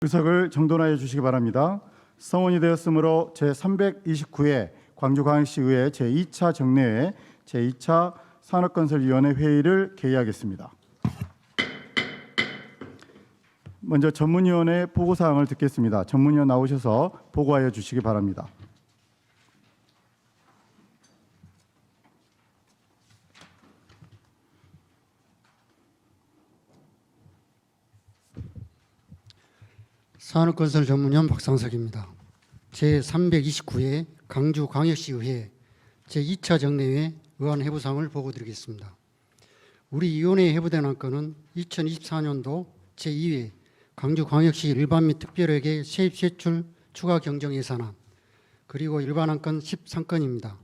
의석을 정돈하여 주시기 바랍니다. 성원이 되었으므로 제329회 광주광역시의회 제2차 정례회 제2차 산업건설위원회 회의를 개의하겠습니다. 먼저 전문위원회 보고사항을 듣겠습니다. 전문위원 나오셔서 보고하여 주시기 바랍니다. 산업건설 전문위원 박상석입니다. 제329회 광주광역시의회 제2차 정례회 의안 해부사항을 보고드리겠습니다. 우리 위원회에 해부된 안건은 2024년도 제2회 광주광역시 일반 및 특별회계 세입세출 추가 경정 예산안 그리고 일반 안건 13건입니다.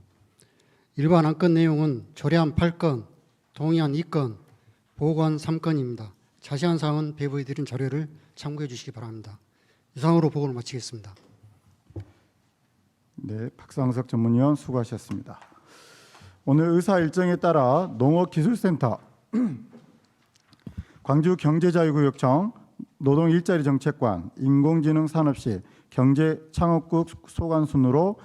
일반 안건 내용은 조례안 8건, 동의안 2건, 보고안 3건입니다. 자세한 사항은 배부해드린 자료를 참고해 주시기 바랍니다. 이상으로 보고를 마치겠습니다. 네, 박상석 전문위원 수고하셨습니다. 오늘 의사 일정에 따라 농업기술센터, 광주경제자유구역청, 노동일자리정책관, 인공지능산업시, 경제창업국 소관 순으로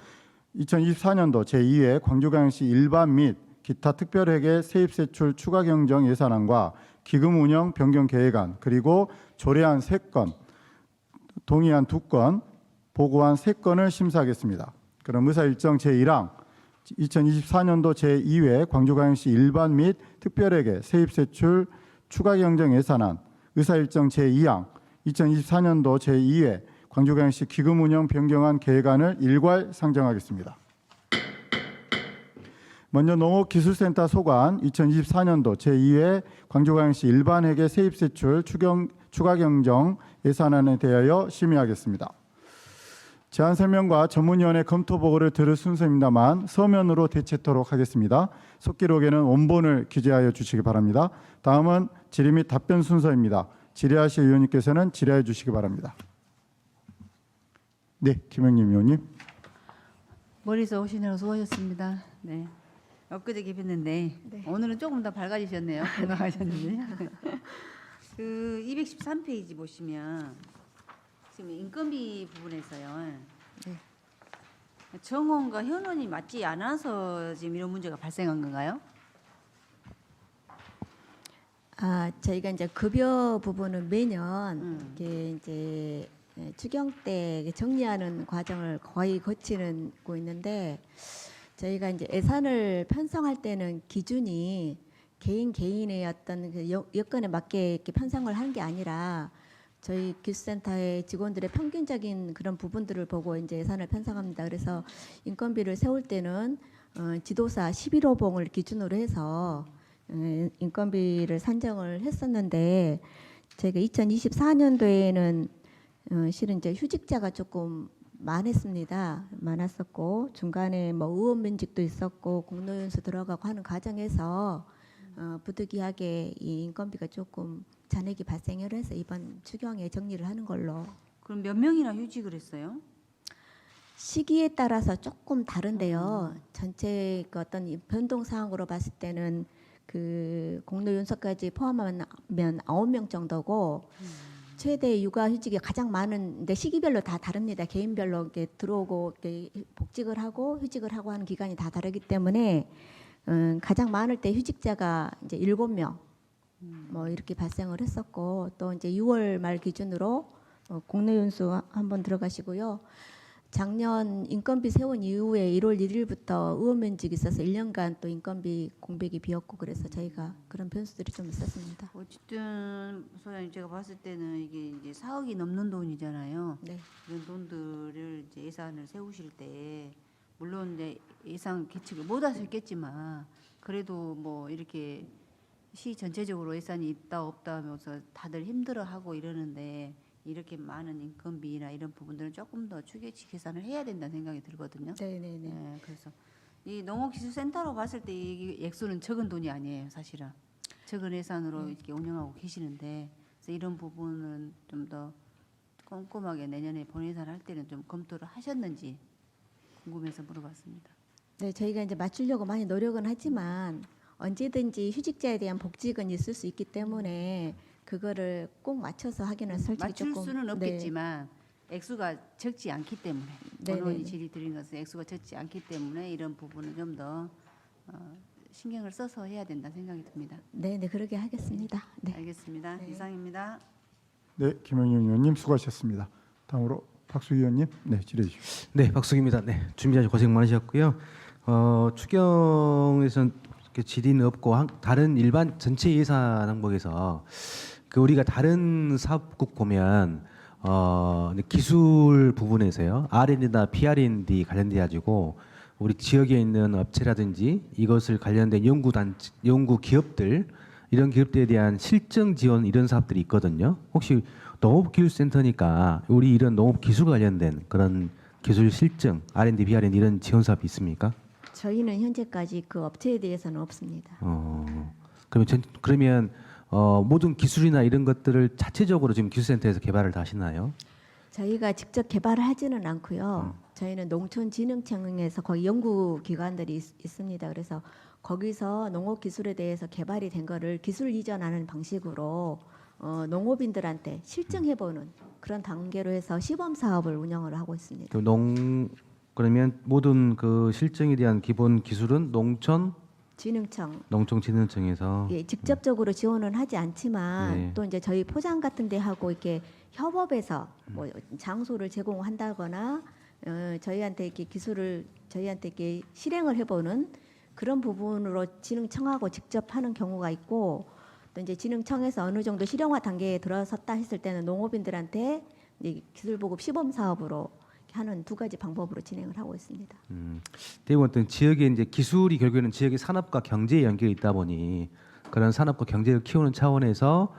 2024년도 제2회 광주광역시 일반 및 기타 특별회계 세입세출 추가경정 예산안과 기금 운영 변경 계획안, 그리고 조례안 3건, 동의안 2건, 보고안 3건을 심사하겠습니다. 그럼 의사일정 제1항 2024년도 제2회 광주광역시 일반 및 특별회계 세입세출 추가경정 예산안, 의사일정 제2항 2024년도 제2회 광주광역시 기금운영 변경안 계획안을 일괄 상정하겠습니다. 먼저 농업기술센터 소관 2024년도 제2회 광주광역시 일반회계 세입세출 추가경정 예산안에 대하여 심의하겠습니다. 제안 설명과 전문위원회 검토 보고를 들을 순서입니다만 서면으로 대체토록 하겠습니다. 속기록에는 원본을 기재하여 주시기 바랍니다. 다음은 질의 및 답변 순서입니다. 질의하실 위원님께서는 질의해 주시기 바랍니다. 네, 김영림 위원님. 멀리서 오시느라 수고하셨습니다. 네. 엊그저께 뵀는데 네. 오늘은 조금 더 밝아지셨네요. 건강하셨는데. 그 213페이지 보시면 지금 인건비 부분에서요. 네. 정원과 현원이 맞지 않아서 지금 이런 문제가 발생한 건가요? 저희가 이제 급여 부분은 매년 이게 이제 추경 때 정리하는 과정을 거의 거치고 있는데 저희가 이제 예산을 편성할 때는 기준이 개인의 어떤 그 여건에 맞게 이렇게 편성을 하는 게 아니라 저희 기술센터의 직원들의 평균적인 그런 부분들을 보고 이제 예산을 편성합니다. 그래서 인건비를 세울 때는 지도사 11호봉을 기준으로 해서 인건비를 산정을 했었는데 저희가 2024년도에는 실은 이제 휴직자가 조금 많았었고 중간에 뭐 의원 면직도 있었고 공로연수 들어가고 하는 과정에서 부득이하게 이 인건비가 조금 잔액이 발생을 해서 이번 추경에 정리를 하는 걸로. 그럼 몇 명이나 휴직을 했어요? 시기에 따라서 조금 다른데요. 전체 그 어떤 변동 사항으로 봤을 때는 그 공로연수까지 포함하면 9명 정도고 최대 육아휴직이 가장 많은데 시기별로 다 다릅니다. 개인별로 이렇게 들어오고 이렇게 복직을 하고 휴직을 하고 하는 기간이 다 다르기 때문에 가장 많을 때 휴직자가 이제 7명 뭐 이렇게 발생을 했었고 또 이제 6월 말 기준으로 공로연수 한번 들어가시고요. 작년 인건비 세운 이후에 1월 1일부터 의원 면직이 있어서 1년간 또 인건비 공백이 비었고 그래서 저희가 그런 변수들이 좀 있었습니다. 어쨌든 소장님 제가 봤을 때는 이게 이제 4억이 넘는 돈이잖아요. 네. 이런 돈들을 이제 예산을 세우실 때 물론 이제 예산 계측을 못 하셨겠지만 그래도 뭐 이렇게 시 전체적으로 예산이 있다 없다 하면서 다들 힘들어하고 이러는데 이렇게 많은 인건비나 이런 부분들은 조금 더 추계치 계산을 해야 된다는 생각이 들거든요. 네네네. 네, 그래서 이 농업기술센터로 봤을 때 이 액수는 적은 돈이 아니에요, 사실은. 적은 예산으로 이렇게 운영하고 계시는데 그래서 이런 부분은 좀 더 꼼꼼하게 내년에 본예산 할 때는 좀 검토를 하셨는지 궁금해서 물어봤습니다. 네, 저희가 이제 맞추려고 많이 노력은 하지만 언제든지 휴직자에 대한 복직은 있을 수 있기 때문에 그거를 꼭 맞춰서 하기는 솔직히 맞출 조금 수는 네. 없겠지만 액수가 적지 않기 때문에 네, 언론이 네, 네. 질의드린 것은 액수가 적지 않기 때문에 이런 부분은 좀 더 신경을 써서 해야 된다 생각이 듭니다. 네, 네 그러게 하겠습니다. 네. 알겠습니다. 네. 이상입니다. 네, 김영윤 의원님 수고하셨습니다. 다음으로 박수 의원님, 네, 질의해 주십시오. 네, 박수기입니다. 네, 준비하셔서 고생 많으셨고요. 추경에서는 이렇게 질의는 없고 다른 일반 전체 예산 항목에서 그 우리가 다른 사업국 보면 기술 부분에서요 R&D나 PR&D 관련돼 가지고 우리 지역에 있는 업체라든지 이것을 관련된 연구 기업들 이런 기업들에 대한 실증 지원 이런 사업들이 있거든요. 혹시 농업기술센터니까 우리 이런 농업 기술 관련된 그런 기술 실증 R&D, PR&D 이런 지원 사업이 있습니까? 저희는 현재까지 그 업체에 대해서는 없습니다. 그러면 모든 기술이나 이런 것들을 자체적으로 지금 기술센터에서 개발을 다 하시나요? 저희가 직접 개발을 하지는 않고요. 저희는 농촌진흥청에서 거기 연구 기관들이 있습니다. 그래서 거기서 농업 기술에 대해서 개발이 된 거를 기술 이전하는 방식으로 농업인들한테 실증해보는 그런 단계로 해서 시범 사업을 운영을 하고 있습니다. 그러면 모든 그 실증에 대한 기본 기술은 농촌진흥청에서 예, 직접적으로 지원은 하지 않지만 네. 또 이제 저희 포장 같은 데 하고 이렇게 협업해서 뭐 장소를 제공한다거나 저희한테 이렇게 기술을 저희한테 이렇게 실행을 해보는 그런 부분으로 진흥청하고 직접 하는 경우가 있고 또 이제 진흥청에서 어느 정도 실용화 단계에 들어섰다 했을 때는 농업인들한테 이제 기술 보급 시범 사업으로 하는 두 가지 방법으로 진행을 하고 있습니다. 대부분 어떤 지역의 이제 기술이 결국에는 지역의 산업과 경제에 연결이 있다 보니 그런 산업과 경제를 키우는 차원에서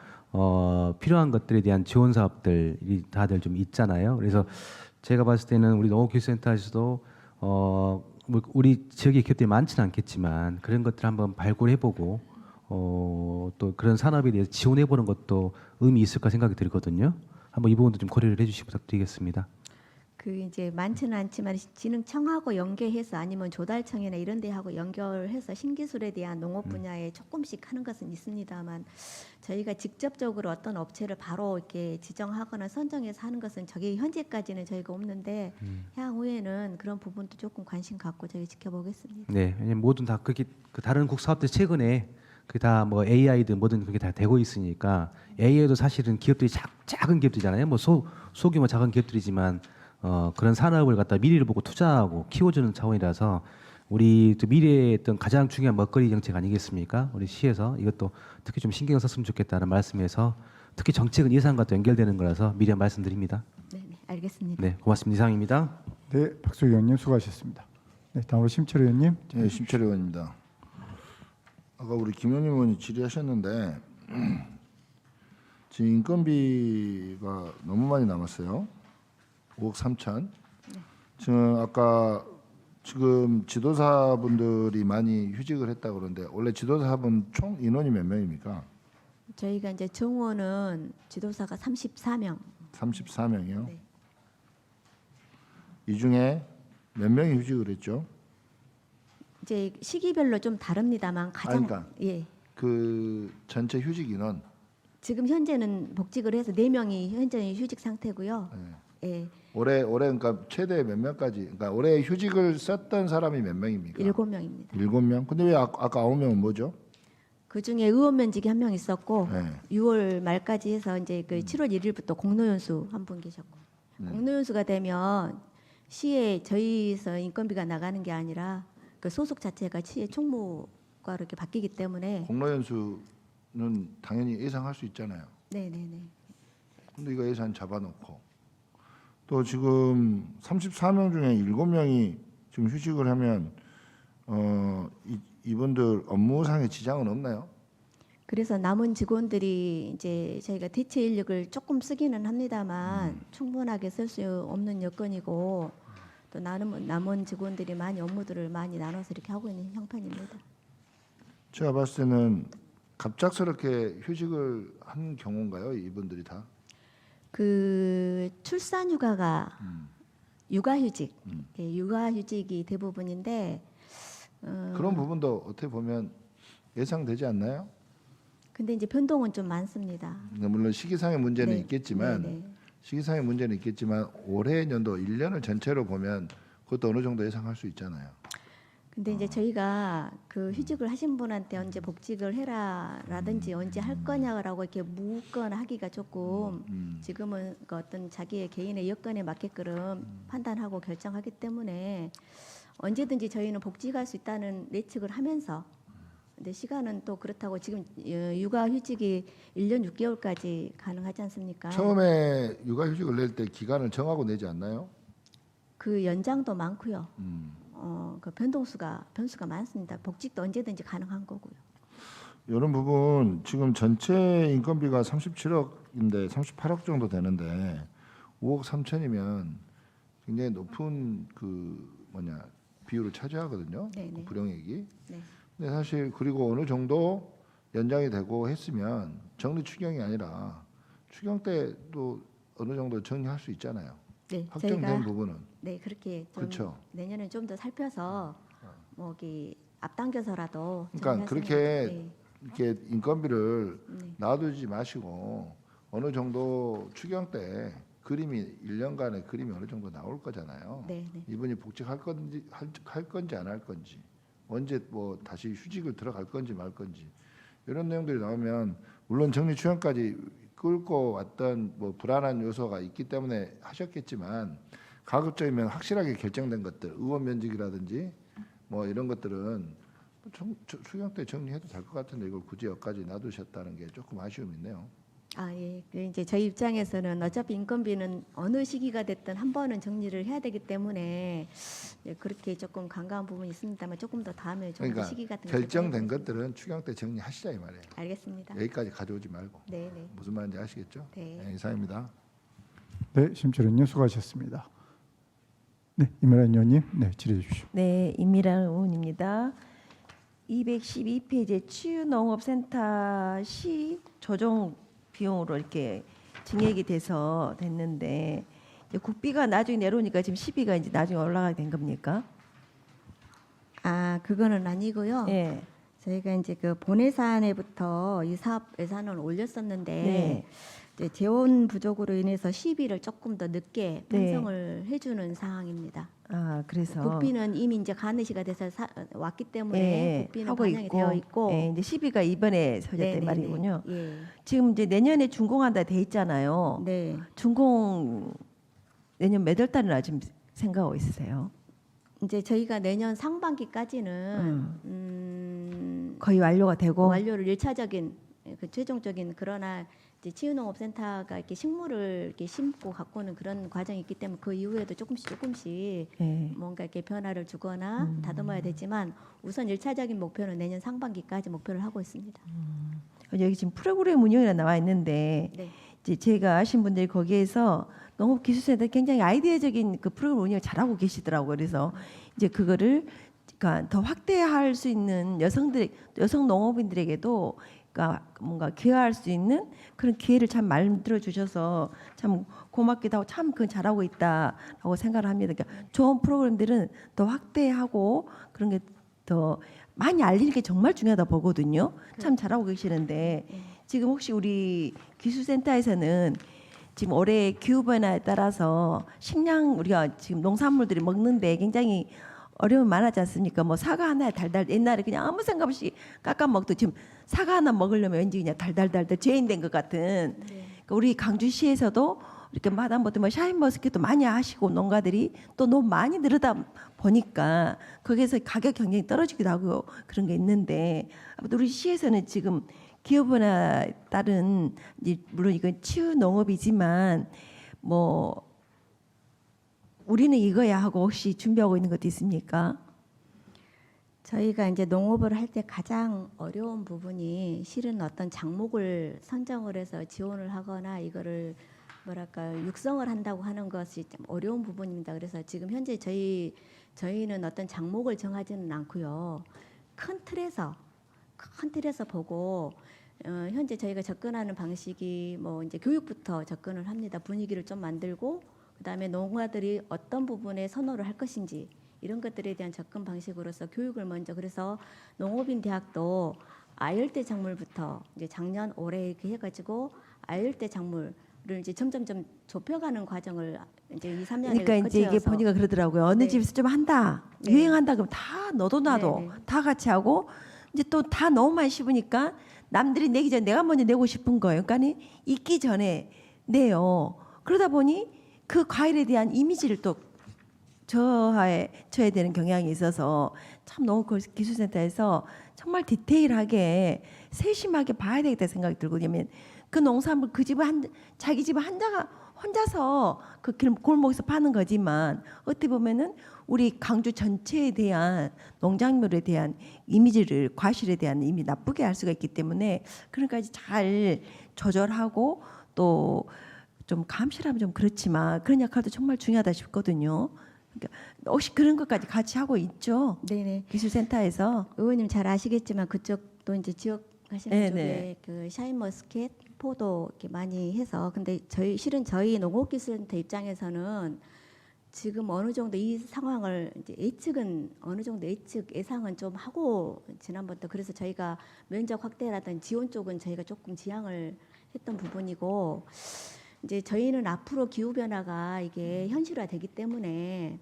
필요한 것들에 대한 지원 사업들이 다들 좀 있잖아요. 그래서 제가 봤을 때는 우리 농업기술센터에서도 뭐 우리 지역의 기업들이 많지는 않겠지만 그런 것들 한번 발굴해보고 또 그런 산업에 대해서 지원해보는 것도 의미 있을까 생각이 들거든요. 한번 이 부분도 좀 고려를 해주시기 부탁드리겠습니다. 그 이제 많지는 않지만 진흥청하고 연계해서 아니면 조달청이나 이런 데하고 연결해서 신기술에 대한 농업 분야에 조금씩 하는 것은 있습니다만 저희가 직접적으로 어떤 업체를 바로 이렇게 지정하거나 선정해서 하는 것은 저기 현재까지는 저희가 없는데 향후에는 그런 부분도 조금 관심 갖고 저희 지켜보겠습니다. 네, 왜냐면 모든 다 그게 그 다른 국 사업들 최근에 그 다 뭐 AI든 뭐든 그게 다 되고 있으니까 AI도 사실은 기업들이 작은 기업들이잖아요. 뭐 소규모 작은 기업들이지만 그런 산업을 갖다 미래를 보고 투자하고 키워주는 차원이라서 우리 또 미래의 어떤 가장 중요한 먹거리 정책 아니겠습니까? 우리 시에서 이것도 특히 좀 신경 썼으면 좋겠다는 말씀에서 특히 정책은 예산과 또 연결되는 거라서 미리 말씀드립니다. 네, 네, 알겠습니다. 네, 고맙습니다. 이상입니다. 네, 박수 의원님 수고하셨습니다. 네, 다음으로 심철 의원님. 네, 심철 의원입니다. 아까 우리 김영림 의원이 질의하셨는데 지금 인건비가 너무 많이 남았어요. 5억 3천. 지금 아까 지금 지도사분들이 많이 휴직을 했다 그러는데 원래 지도사분 총 인원이 몇 명입니까? 저희가 이제 정원은 지도사가 34명. 34명이요. 네. 이 중에 몇 명이 휴직을 했죠? 이제 시기별로 좀 다릅니다만 가장 그러니까. 예. 그 전체 휴직 인원. 지금 현재는 복직을 해서 4명이 현재 휴직 상태고요. 네. 예. 올해 그러니까 최대 몇 명까지? 그러니까 올해 휴직을 썼던 사람이 몇 명입니까? 7명입니다. 7명. 근데 왜 아까 9명은 뭐죠? 그 중에 의원 면직이 1명 있었고 네. 6월 말까지 해서 이제 그 7월 1일부터 공로연수 한 분 계셨고 공로연수가 되면 시에 저희에서 인건비가 나가는 게 아니라 그 소속 자체가 시의 총무가 이렇게 바뀌기 때문에 공로연수는 당연히 예상할 수 있잖아요. 네네네. 근데 이거 예산 잡아놓고 또 지금 34명 중에 7명이 지금 휴직을 하면 이분들 업무상의 지장은 없나요? 그래서 남은 직원들이 이제 저희가 대체 인력을 조금 쓰기는 합니다만 충분하게 쓸 수 없는 여건이고 또 남은 직원들이 많이 업무들을 많이 나눠서 이렇게 하고 있는 형편입니다. 제가 봤을 때는 갑작스럽게 휴직을 한 경우인가요? 이분들이 다? 그 출산휴가가 육아휴직, 예, 육아휴직이 대부분인데 그런 부분도 어떻게 보면 예상되지 않나요? 근데 이제 변동은 좀 많습니다. 물론 시기상의 문제는 네. 있겠지만 네, 네. 시기상의 문제는 있겠지만 올해 연도 1년을 전체로 보면 그것도 어느 정도 예상할 수 있잖아요. 근데 이제 저희가 그 휴직을 하신 분한테 언제 복직을 해라라든지 언제 할 거냐라고 이렇게 묻거나 하기가 조금 지금은 그 어떤 자기의 개인의 여건에 맞게끔 판단하고 결정하기 때문에 언제든지 저희는 복직할 수 있다는 예측을 하면서 근데 시간은 또 그렇다고 지금 육아 휴직이 1년 6개월까지 가능하지 않습니까? 처음에 육아휴직을 낼 때 기간을 정하고 내지 않나요? 그 연장도 많고요. 음. 그 변수가 많습니다. 복직도 언제든지 가능한 거고요. 이런 부분 지금 전체 인건비가 37억인데 38억 정도 되는데 5억 3천이면 굉장히 높은 비율을 차지하거든요. 네네. 그 불용액이. 네. 근데 사실 그리고 어느 정도 연장이 되고 했으면 정리 추경이 아니라 추경 때도 어느 정도 정리할 수 있잖아요. 네, 확정된 저희가 부분은. 네 그렇게 좀 그렇죠. 내년에 좀 더 살펴서 뭐 여기 앞당겨서라도 그러니까 정리할 그렇게 생각이- 이렇게 인건비를 네. 놔두지 마시고 어느 정도 추경 때 그림이 1년간의 그림이 어느 정도 나올 거잖아요. 네, 네. 이분이 복직할 건지 할 건지 안 할 건지 언제 뭐 다시 휴직을 들어갈 건지 말 건지 이런 내용들이 나오면 물론 정리 추경까지 끌고 왔던 뭐 불안한 요소가 있기 때문에 하셨겠지만 가급적이면 확실하게 결정된 것들 의원 면직이라든지 뭐 이런 것들은 추경 때 정리해도 될 것 같은데 이걸 굳이 여기까지 놔두셨다는 게 조금 아쉬움이 있네요. 아 예, 그 이제 저희 입장에서는 어차피 인건비는 어느 시기가 됐든 한 번은 정리를 해야 되기 때문에 예, 그렇게 조금 간과한 부분이 있습니다만 조금 더 다음에 좀 그러니까 더 시기 같은 거 결정된 조정해보겠습니다. 것들은 추경 때 정리하시자 이 말이에요. 알겠습니다. 여기까지 가져오지 말고 네, 네, 무슨 말인지 아시겠죠? 네. 이상입니다. 네, 심철은님 수고하셨습니다. 네, 이메란 의원님, 네, 질의해 주십시오. 네, 임미란 의원입니다. 212페이지 치유농업센터 시 조정 비용으로 이렇게 증액이 돼서 됐는데 이제 국비가 나중에 내려오니까 지금 시비가 이제 나중에 올라가게 된 겁니까? 아 그거는 아니고요. 예. 저희가 이제 그 본예산에부터 이 사업 예산을 올렸었는데 네. 이제 재원 부족으로 인해서 시비를 조금 더 늦게 네. 편성을 해주는 상황입니다. 아, 그래서 국비는 이미 이제 가느시가 돼서 왔기 때문에 예, 국비는 하고 반영이 되어 있고 예, 이제 시비가 이번에 서졌단 네네네. 말이군요. 예. 지금 이제 내년에 준공한다 돼 있잖아요. 네. 준공 내년 몇 월 달이나 지금 생각하고 있으세요? 이제 저희가 내년 상반기까지는 거의 완료가 되고 완료를 1차적인 그 최종적인 그러나 이제 치유농업센터가 이렇게 식물을 이렇게 심고 가꾸는 그런 과정이 있기 때문에 그 이후에도 조금씩 예. 뭔가 이렇게 변화를 주거나 다듬어야 되지만 우선 1차적인 목표는 내년 상반기까지 목표를 하고 있습니다. 여기 지금 프로그램 운영이라 나와 있는데 네. 이제 제가 아신 분들이 거기에서 농업기술센터 굉장히 아이디어적인 그 프로그램 운영을 잘하고 계시더라고요. 그래서 이제 그거를 그러니까 더 확대할 수 있는 여성 농업인들에게도 그러니까 뭔가 기여할 수 있는 그런 기회를 참 만들어 주셔서 참 고맙기도 하고 참 그건 잘하고 있다라고 생각을 합니다. 그러니까 좋은 프로그램들은 더 확대하고 그런 게 더 많이 알리는 게 정말 중요하다 보거든요. 참 잘하고 계시는데 지금 혹시 우리 기술센터에서는 지금 올해 기후 변화에 따라서 식량 우리가 지금 농산물들이 먹는데 굉장히 어려움이 많았지 않습니까? 뭐 사과 하나에 달달 옛날에 그냥 아무 생각 없이 깎아 먹도 지금 사과 하나 먹으려면 왠지 그냥 달달달달 죄인된 것 같은. 그러니까 우리 강주시에서도 이렇게 마담보다 뭐 샤인머스켓도 많이 하시고 농가들이 또 너무 많이 늘어다 보니까 거기에서 가격 경쟁이 떨어지기도 하고 그런 게 있는데 아무튼 우리 시에서는 지금 기후 변화에 따른 이제 물론 이건 치유 농업이지만 뭐 우리는 이거야 하고 혹시 준비하고 있는 것도 있습니까? 저희가 이제 농업을 할 때 가장 어려운 부분이 실은 어떤 작목을 선정을 해서 지원을 하거나 이거를 뭐랄까 육성을 한다고 하는 것이 좀 어려운 부분입니다. 그래서 지금 현재 저희는 어떤 작목을 정하지는 않고요. 큰 틀에서 보고 현재 저희가 접근하는 방식이 뭐 이제 교육부터 접근을 합니다. 분위기를 좀 만들고 그다음에 농가들이 어떤 부분에 선호를 할 것인지 이런 것들에 대한 접근 방식으로서 교육을 먼저 그래서 농업인 대학도 아열대 작물부터 이제 작년 올해 이렇게 해가지고 아열대 작물을 이제 점점점 좁혀가는 과정을 이제 2, 3년을 그러니까 이제 이게 거쳐서 보니까 그러더라고요. 어느 네. 집에서 좀 한다, 네. 유행한다 그러면 다 너도 나도 네, 네. 다 같이 하고 이제 또 다 너무 많이 씹으니까 남들이 내기 전에 내가 먼저 내고 싶은 거예요. 그러니까 익기 전에 내요. 그러다 보니 그 과일에 대한 이미지를 또 저해야 되는 경향이 있어서 참 농업기술센터에서 정말 디테일하게 세심하게 봐야 되겠다 생각이 들고, 왜냐면 그 농산물 그 집은 자기 집은 혼자서 그 골목에서 파는 거지만 어떻게 보면은 우리 강주 전체에 대한 농작물에 대한 이미지를, 과실에 대한 이미 나쁘게 할 수가 있기 때문에 그런 까지 잘 조절하고 또 좀 감시라면 좀 그렇지만 그런 역할도 정말 중요하다 싶거든요. 그러니까 혹시 그런 것까지 같이 하고 있죠? 네네. 기술센터에서. 의원님 잘 아시겠지만 그쪽도 이제 지역 하시는 네, 쪽에 네. 그 샤인머스켓, 포도 이렇게 많이 해서, 근데 실은 저희 농업기술센터 입장에서는 지금 어느 정도 이 상황을 이제 예측은 어느 정도 예상은 좀 하고 지난번부터, 그래서 저희가 면적 확대라든지 지원 쪽은 저희가 조금 지양을 했던 부분이고, 이제 저희는 앞으로 기후 변화가 이게 현실화되기 때문에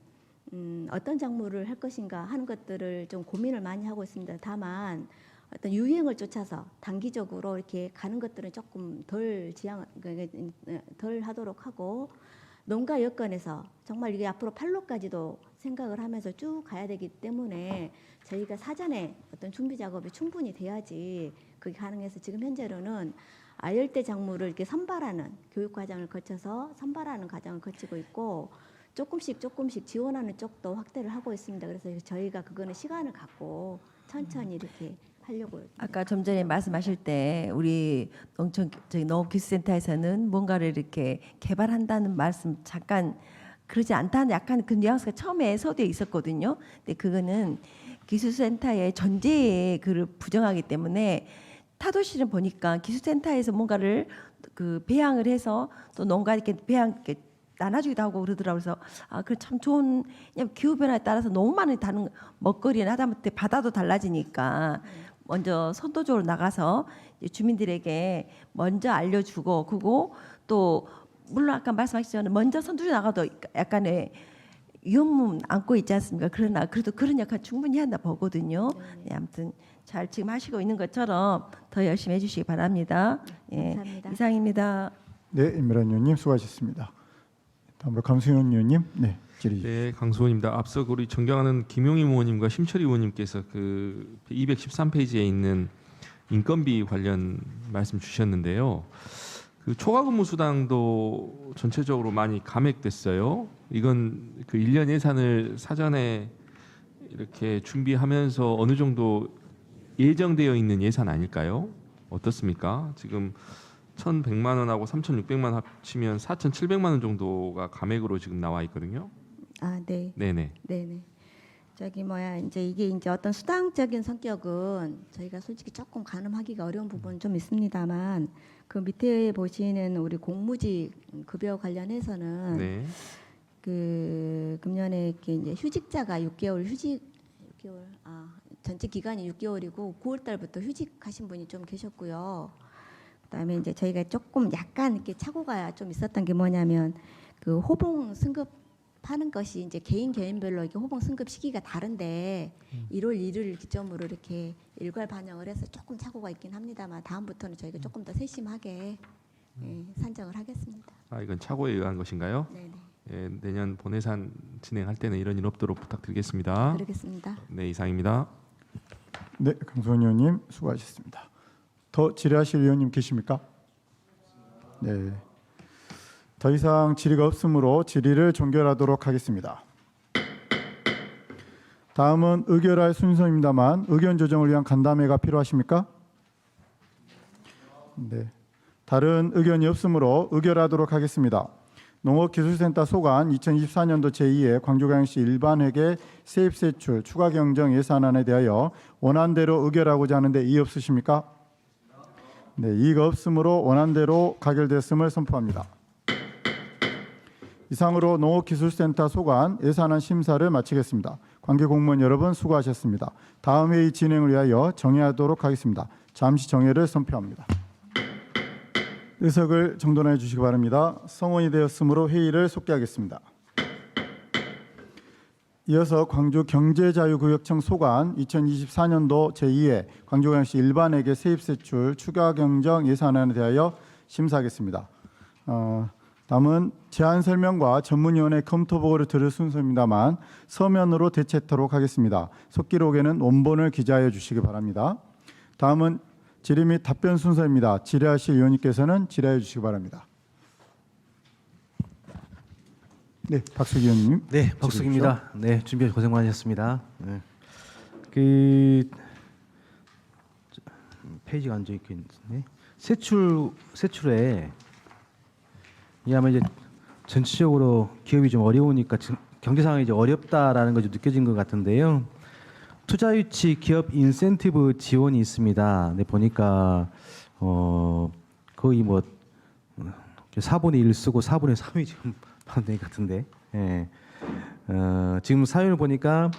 어떤 작물을 할 것인가 하는 것들을 좀 고민을 많이 하고 있습니다. 다만 어떤 유행을 쫓아서 단기적으로 이렇게 가는 것들은 조금 덜 하도록 하고, 농가 여건에서 정말 이게 앞으로 판로까지도 생각을 하면서 쭉 가야 되기 때문에 저희가 사전에 어떤 준비 작업이 충분히 돼야지 그게 가능해서, 지금 현재로는 아열대 작물을 이렇게 선발하는 교육 과정을 거쳐서 선발하는 과정을 거치고 있고, 조금씩 지원하는 쪽도 확대를 하고 있습니다. 그래서 저희가 그거는 시간을 갖고 천천히 이렇게 하려고. 아까 좀 전에 말씀하실 때 우리 저희 농업기술센터에서는 뭔가를 이렇게 개발한다는 말씀 잠깐 그러지 않다는 약간 그 뉘앙스가 처음에 서두에 있었거든요. 근데 그거는 기술센터의 전제에 그를 부정하기 때문에, 타도실은 보니까 기술센터에서 뭔가를 그 배양을 해서 또 농가 이렇게 이렇게 나눠주기도 하고 그러더라고요. 그래서 그 참 좋은, 왜냐면 기후 변화에 따라서 너무 많이 다른 먹거리나 하다못해 바다도 달라지니까 먼저 선도적으로 나가서 이제 주민들에게 먼저 알려주고, 그리고 또 물론 아까 말씀하셨지만 먼저 선두에 나가도 약간의 위험은 안고 있지 않습니까? 그러나 그래도 그런 역할 충분히 한다 보거든요. 네, 아무튼 잘 지금 하시고 있는 것처럼 더 열심히 해주시기 바랍니다. 예, 감사합니다. 이상입니다. 네, 임미란 의원님 수고하셨습니다. 다음으로 강수현 의원님, 네, 질의. 네, 강수원입니다. 앞서 우리 존경하는 김용임 의원님과 심철희 의원님께서 그 213페이지에 있는 인건비 관련 말씀 주셨는데요. 그 초과근무 수당도 전체적으로 많이 감액됐어요. 이건 그 1년 예산을 사전에 이렇게 준비하면서 어느 정도 예정되어 있는 예산 아닐까요? 어떻습니까? 지금 1,100만 원하고 3,600만 원 합치면 4,700만 원 정도가 감액으로 지금 나와 있거든요. 네. 네네. 네네. 이제 이게 이제 어떤 수당적인 성격은 저희가 솔직히 조금 가늠하기가 어려운 부분은 좀 있습니다만, 그 밑에 보시는 우리 공무직 급여 관련해서는 네. 그 금년에 이렇게 이제 휴직자가 6개월 전체 기간이 6개월이고 9월 달부터 휴직하신 분이 좀 계셨고요. 그다음에 이제 저희가 조금 약간 이렇게 착오가 좀 있었던 게 뭐냐면, 그 호봉 승급하는 것이 이제 개인별로 이렇게 호봉 승급 시기가 다른데 1월 1일 기점으로 이렇게 일괄 반영을 해서 조금 착오가 있긴 합니다만, 다음부터는 저희가 조금 더 세심하게 산정을 하겠습니다. 이건 착오에 의한 것인가요? 네네. 예, 내년 본예산 진행할 때는 이런 일 없도록 부탁드리겠습니다. 그러겠습니다. 네, 이상입니다. 네, 강수현 의원님 수고하셨습니다. 더 질의하실 의원님 계십니까? 네. 더 이상 질의가 없으므로 질의를 종결하도록 하겠습니다. 다음은 의결할 순서입니다만 의견 조정을 위한 간담회가 필요하십니까? 네. 다른 의견이 없으므로 의결하도록 하겠습니다. 농업기술센터 소관 2024년도 제2회 광주광역시 일반회계 세입세출 추가경정 예산안에 대하여 원안대로 의결하고자 하는데 이의 없으십니까? 네, 이의가 없으므로 원안대로 가결됐음을 선포합니다. 이상으로 농업기술센터 소관 예산안 심사를 마치겠습니다. 관계 공무원 여러분 수고하셨습니다. 다음 회의 진행을 위하여 정의하도록 하겠습니다. 잠시 정회를 선포합니다. 의석을 정돈해 주시기 바랍니다. 성원이 되었으므로 회의를 속개하겠습니다. 이어서 광주경제자유구역청 소관 2024년도 제2회 광주광역시 일반회계 세입세출 추가경정 예산안에 대하여 심사하겠습니다. 다음은 제안 설명과 전문위원회 검토 보고를 들을 순서입니다만 서면으로 대체토록 하겠습니다. 속기록에는 원본을 기재하여 주시기 바랍니다. 다음은 질의 및 답변 순서입니다. 질의하실 위원님께서는 질의해 주시기 바랍니다. 네, 박수기 의원님. 네, 박수기입니다. 네, 준비 고생 많으셨습니다. 네. 그 페이지가 앉아 있겠네. 세출에 이 아마 이제 전체적으로 기업이 좀 어려우니까 경제 상황이 이제 어렵다라는 것이 느껴진 것 같은데요. 투자 유치 기업 인센티브 지원이 있습니다. 네, 보니까 거의 뭐 4분의 1 쓰고 4분의 3이 지금 받는 것 같은데. 예. 지금 사연을 보니까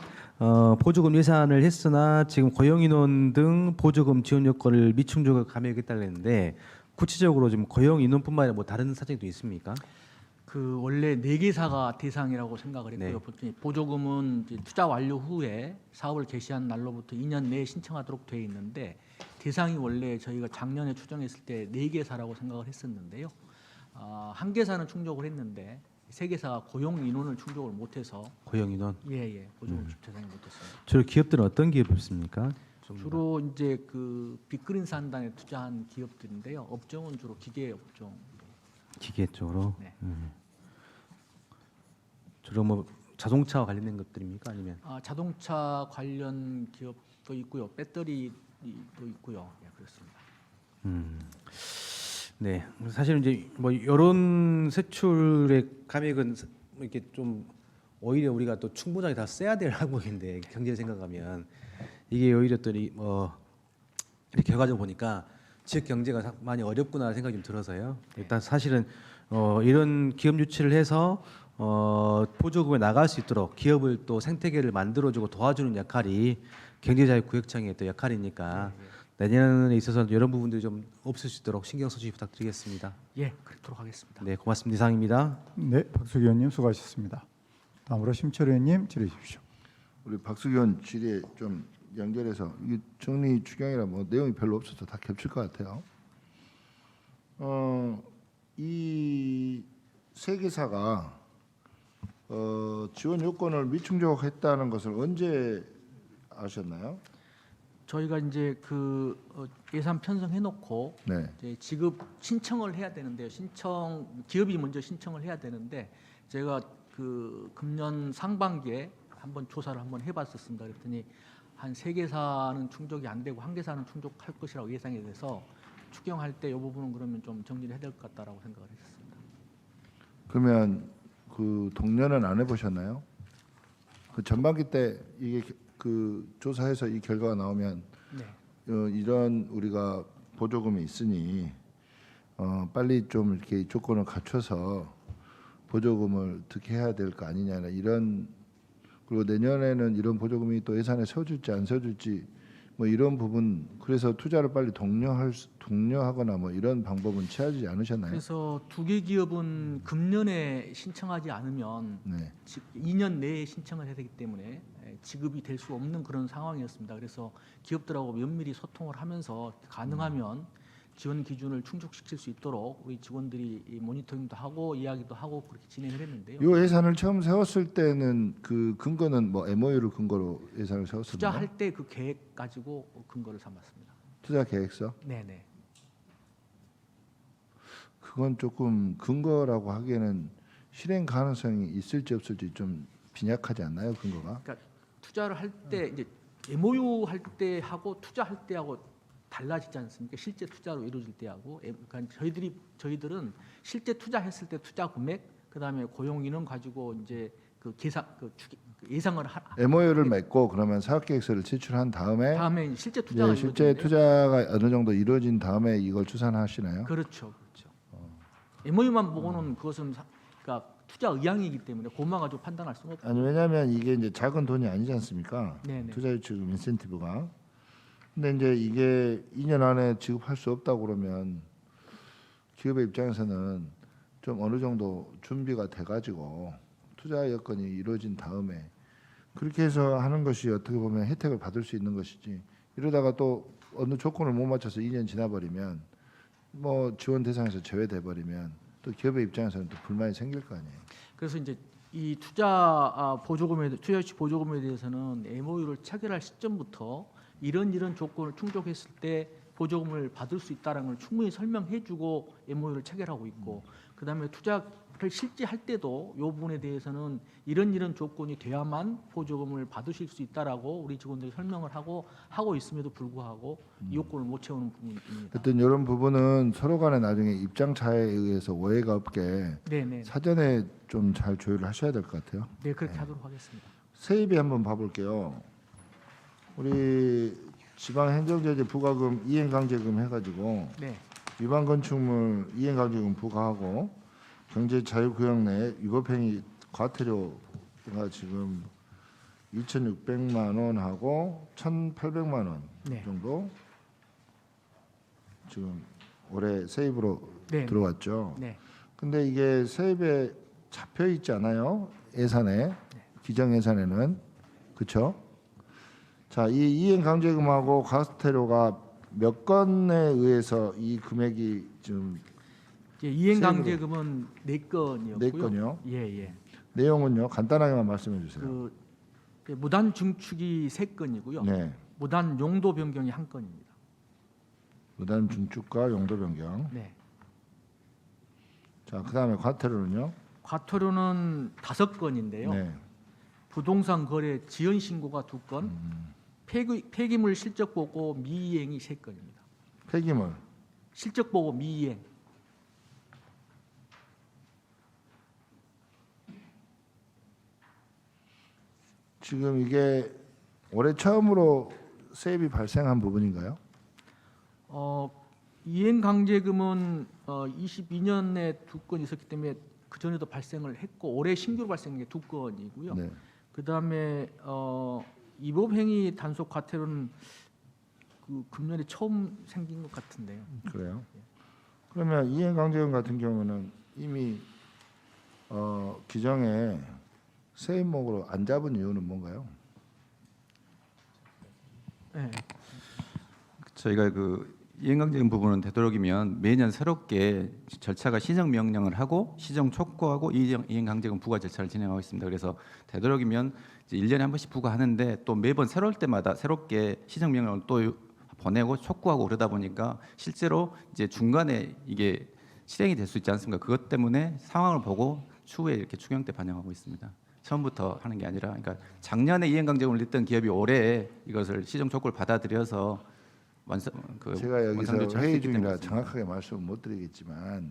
보조금 예산을 했으나 지금 고용인원 등 보조금 지원 요건을 미충족을 감액했다고 했는데 구체적으로 지금 고용인원뿐만 아니라 뭐 다른 사정도 있습니까? 그 원래 4개사가 대상이라고 생각을 했고요. 보조금은 이제 투자 완료 후에 사업을 개시한 날로부터 2년 내에 신청하도록 되어 있는데 대상이 원래 저희가 작년에 추정했을 때 4개사라고 생각을 했었는데요. 1개사는 충족을 했는데 3개사가 고용 인원을 충족을 못해서 고용인원. 예 보조금 대상이 못했습니다. 주로 기업들은 어떤 기업입니까? 주로 이제 그 빅그린 산단에 투자한 기업들인데요. 업종은 주로 기계 업종. 기계 쪽으로. 네. 주로 뭐 자동차와 관련된 것들입니까? 아니면 자동차 관련 기업도 있고요. 배터리도 있고요. 예, 그렇습니다. 네, 사실은 이제 뭐 이런 세출의 감액은 이렇게 좀 오히려 우리가 또 충분하게 다 써야 될 항목인데 경제를 생각하면 이게 오히려 또 이렇게 결과적으로 보니까 지역 경제가 많이 어렵구나 생각이 좀 들어서요. 일단 사실은 이런 기업 유치를 해서 보조금에 나갈 수 있도록 기업을 또 생태계를 만들어주고 도와주는 역할이 경제자유구역청의 또 역할이니까 내년에 있어서 이런 부분들이 좀 없을 수 있도록 신경 써주시 부탁드리겠습니다. 예, 그렇도록 하겠습니다. 네, 고맙습니다. 이상입니다. 네, 박수기 의원님 수고하셨습니다. 다음으로 심철 의원님 질의해 주십시오. 우리 박수기 의원 질의 좀 연결해서 이게 정리 추경이라 뭐 내용이 별로 없어서 다 겹칠 것 같아요. 이 3개사가 지원 요건을 미충족했다는 것을 언제 아셨나요? 저희가 이제 그 예산 편성해놓고 네. 이제 지급 신청을 해야 되는데요. 기업이 먼저 신청을 해야 되는데 제가 그 금년 상반기에 한번 조사를 한번 해봤었습니다. 그랬더니 한 3개사는 충족이 안 되고 1개사는 충족할 것이라고 예상이 돼서 추경할 때 이 부분은 그러면 좀 정리를 해야 될 것 같다라고 생각을 했었습니다. 그러면 그 동료는 안 해보셨나요? 그 전반기 때 이게 그 조사해서 이 결과가 나오면 네. 이런 우리가 보조금이 있으니 빨리 좀 이렇게 조건을 갖춰서 보조금을 어떻게 해야 될 거 아니냐 이런 그리고 내년에는 이런 보조금이 또 예산에 세워질지 안 세워질지 뭐 이런 부분 그래서 투자를 빨리 독려하거나 뭐 이런 방법은 취하지 않으셨나요? 그래서 2개 기업은 금년에 신청하지 않으면 네. 2년 내에 신청을 해야 되기 때문에 지급이 될 수 없는 그런 상황이었습니다. 그래서 기업들하고 면밀히 소통을 하면서 가능하면 지원 기준을 충족시킬 수 있도록 우리 직원들이 이 모니터링도 하고 이야기도 하고 그렇게 진행을 했는데요. 이 예산을 처음 세웠을 때는 그 근거는 뭐 MOU를 근거로 예산을 세웠었나요? 투자할 때 그 계획 가지고 근거를 삼았습니다. 투자 계획서? 네네. 그건 조금 근거라고 하기에는 실행 가능성이 있을지 없을지 좀 빈약하지 않나요, 근거가? 그러니까 투자를 할 때 이제 MOU 할 때 하고 투자할 때하고 달라지지 않습니까? 실제 투자로 이루어질 때하고 그러니까 저희들은 실제 투자했을 때 투자 금액 그다음에 고용 인원 가지고 이제 그 계산 예상을 MOU를 맺고 그러면 사업계획서를 제출한 다음에 실제 투자가 예, 실제 이루어지는데요. 투자가 어느 정도 이루어진 다음에 이걸 추산하시나요? 그렇죠. MOU만 보고는 그것은 그러니까 투자 의향이기 때문에 그것만 가지고 판단할 수는 없고. 아니 왜냐하면 이게 이제 작은 돈이 아니지 않습니까? 네네. 투자유치금 인센티브가 근데 이제 이게 2년 안에 지급할 수 없다고 그러면 기업의 입장에서는 좀 어느 정도 준비가 돼가지고 투자 여건이 이루어진 다음에 그렇게 해서 하는 것이 어떻게 보면 혜택을 받을 수 있는 것이지, 이러다가 또 어느 조건을 못 맞춰서 2년 지나버리면 뭐 지원 대상에서 제외돼 버리면 또 기업의 입장에서는 또 불만이 생길 거 아니에요. 그래서 이제 이 투자 유치 보조금에 대해서는 MOU를 체결할 시점부터 이런 조건을 충족했을 때 보조금을 받을 수 있다는 걸 충분히 설명해주고 MOU를 체결하고 있고, 그다음에 투자를 실제 할 때도 이 부분에 대해서는 이런 조건이 돼야만 보조금을 받으실 수 있다라고 우리 직원들이 설명을 하고 있음에도 불구하고 이 요건을 못 채우는 부분이 있습니다. 하여튼 이런 부분은 서로 간에 나중에 입장 차이에 의해서 오해가 없게 네네. 사전에 좀 잘 조율을 하셔야 될 것 같아요. 네, 그렇게 하도록 하겠습니다. 세입이 한번 봐볼게요. 우리 지방행정제재 부과금 이행강제금 해가지고 네. 위반 건축물 이행강제금 부과하고 경제자유구역 내 위법행위 과태료가 지금 2,600만 원하고 1,800만 원 네. 정도 지금 올해 세입으로 네. 들어왔죠. 네. 근데 이게 세입에 잡혀 있지 않아요? 예산에, 기정 예산에는. 그렇죠? 자, 이 이행 강제금하고 과태료가 몇 건에 의해서 이 금액이 좀 이행 강제금은 4건이었고요. 네 건이요? 예. 내용은요? 간단하게만 말씀해 주세요. 그 무단 증축이 3건이고요. 네. 무단 용도 변경이 1건입니다. 무단 중축과 용도 변경. 네. 자, 그다음에 과태료는요? 과태료는 5건인데요. 네. 부동산 거래 지연 신고가 2건, 폐기물 실적 보고 미이행이 3건입니다. 폐기물. 실적 보고 미이행. 지금 이게 올해 처음으로 세입이 발생한 부분인가요? 이행 강제금은 22년에 2건 있었기 때문에 그 전에도 발생을 했고 올해 신규로 발생한 게 2건이고요. 네. 그다음에 위법행위 단속 과태료는 그 금년에 처음 생긴 것 같은데요. 그래요? 그러면 이행 강제금 같은 경우는 이미 기정에 세입목으로 안 잡은 이유는 뭔가요? 네. 저희가 그 이행강제금 부분은 되도록이면 매년 새롭게 절차가 시정 명령을 하고 시정 촉구하고 이행강제금 부과 절차를 진행하고 있습니다. 그래서 되도록이면 이제 1년에 한 번씩 부과하는데 또 매번 새로울 때마다 새롭게 시정 명령을 또 보내고 촉구하고 그러다 보니까 실제로 이제 중간에 이게 실행이 될 수 있지 않습니까? 그것 때문에 상황을 보고 추후에 이렇게 추경 때 반영하고 있습니다. 처음부터 하는 게 아니라, 그러니까 작년에 이행강제금을 냈던 기업이 올해 이것을 시정 촉구를 받아들여서 제가 여기서 원상조치를 할수 회의 있기 중이라 때문에 정확하게 말씀을 못 드리겠지만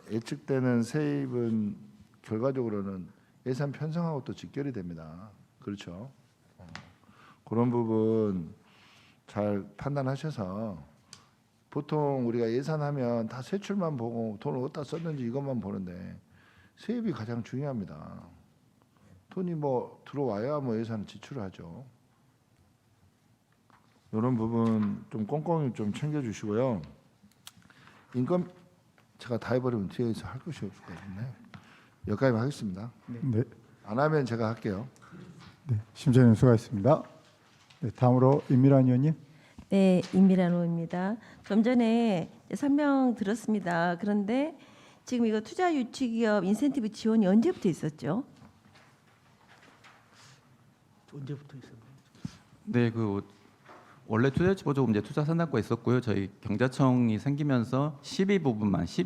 예측되는 세입은 결과적으로는 예산 편성하고 또 직결이 됩니다. 그렇죠? 그런 부분 잘 판단하셔서, 보통 우리가 예산하면 다 세출만 보고 돈을 어디다 썼는지 이것만 보는데 세입이 가장 중요합니다. 돈이 뭐 들어와야 뭐 예산을 지출을 하죠. 이런 부분 좀 꼼꼼히 좀 챙겨주시고요. 인건 제가 다 해버리면 뒤에서 할 것이 없을 것 같은데 여기까지 하겠습니다. 네. 안 하면 제가 할게요. 네. 심재님 수고하셨습니다. 네, 다음으로 임미란 의원님. 네, 임미란 의원입니다. 좀 전에 설명 들었습니다. 그런데 지금 이거 투자 유치 기업 인센티브 지원이 언제부터 있었죠? 언제부터 있었나요? 네, 그 원래 투자유치 보조금 이제 투자산업과에 있었고요. 저희 경자청이 생기면서 12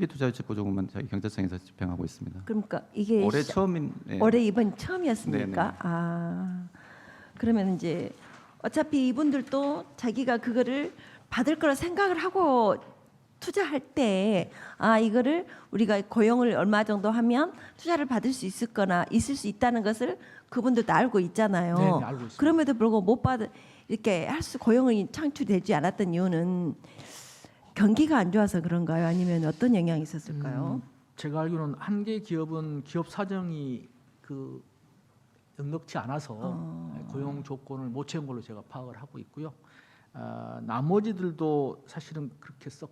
투자유치 보조금만 저희 경자청에서 집행하고 있습니다. 그러니까 이게 올해 처음인 네. 올해 이번 처음이었습니까? 네네. 아, 그러면 이제 어차피 이분들도 자기가 그거를 받을 거라 생각을 하고 투자할 때, 아, 이거를 우리가 고용을 얼마 정도 하면 투자를 받을 수 있을 수 있다는 것을 그분들도 알고 있잖아요. 네, 알고 있습니다. 그럼에도 불구하고 못 받을 이렇게 고용이 창출되지 않았던 이유는 경기가 안 좋아서 그런가요? 아니면 어떤 영향이 있었을까요? 제가 알기로는 한 개 기업은 기업 사정이 그 넉넉치 않아서 고용 조건을 못 채운 걸로 제가 파악을 하고 있고요. 나머지들도 사실은 그렇게 썩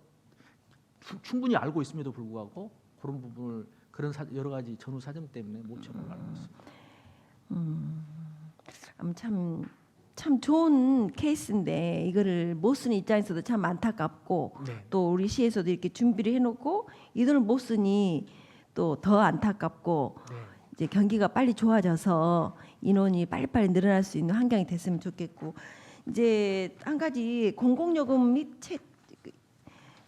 충분히 알고 있음에도 불구하고 그런 부분을 여러 가지 전후 사정 때문에 못 채운 걸로 알고 있습니다. 참 좋은 케이스인데 이거를 못 쓰는 입장에서도 참 안타깝고 네. 또 우리 시에서도 이렇게 준비를 해놓고 이 돈을 못 쓰니 또 더 안타깝고 네. 이제 경기가 빨리 좋아져서 인원이 빨리빨리 늘어날 수 있는 환경이 됐으면 좋겠고 이제 한 가지 공공요금 및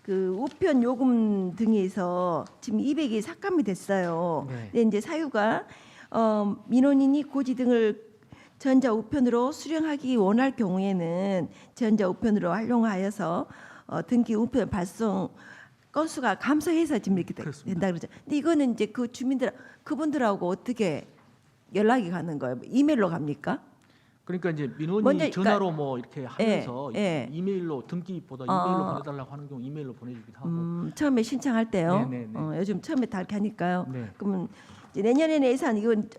그 우편 요금 등에서 지금 200이 삭감이 됐어요. 네. 근데 이제 사유가 민원인이 고지 등을 전자 우편으로 수령하기 원할 경우에는 전자 우편으로 활용하여서 등기 우편 발송 건수가 감소해서 지금 이렇게 그렇습니다. 된다 그러죠. 근데 이거는 이제 그 그분들하고 어떻게 연락이 가는 거예요? 이메일로 갑니까? 그러니까 이제 민원이 먼저, 전화로 뭐 이렇게 하면서 예. 이메일로 등기보다 이메일로 보내달라고 하는 경우 이메일로 보내주기도 하고. 처음에 신청할 때요. 네네네. 요즘 처음에 다 이렇게 하니까요. 네. 그러면 이제 내년에는 예산 이건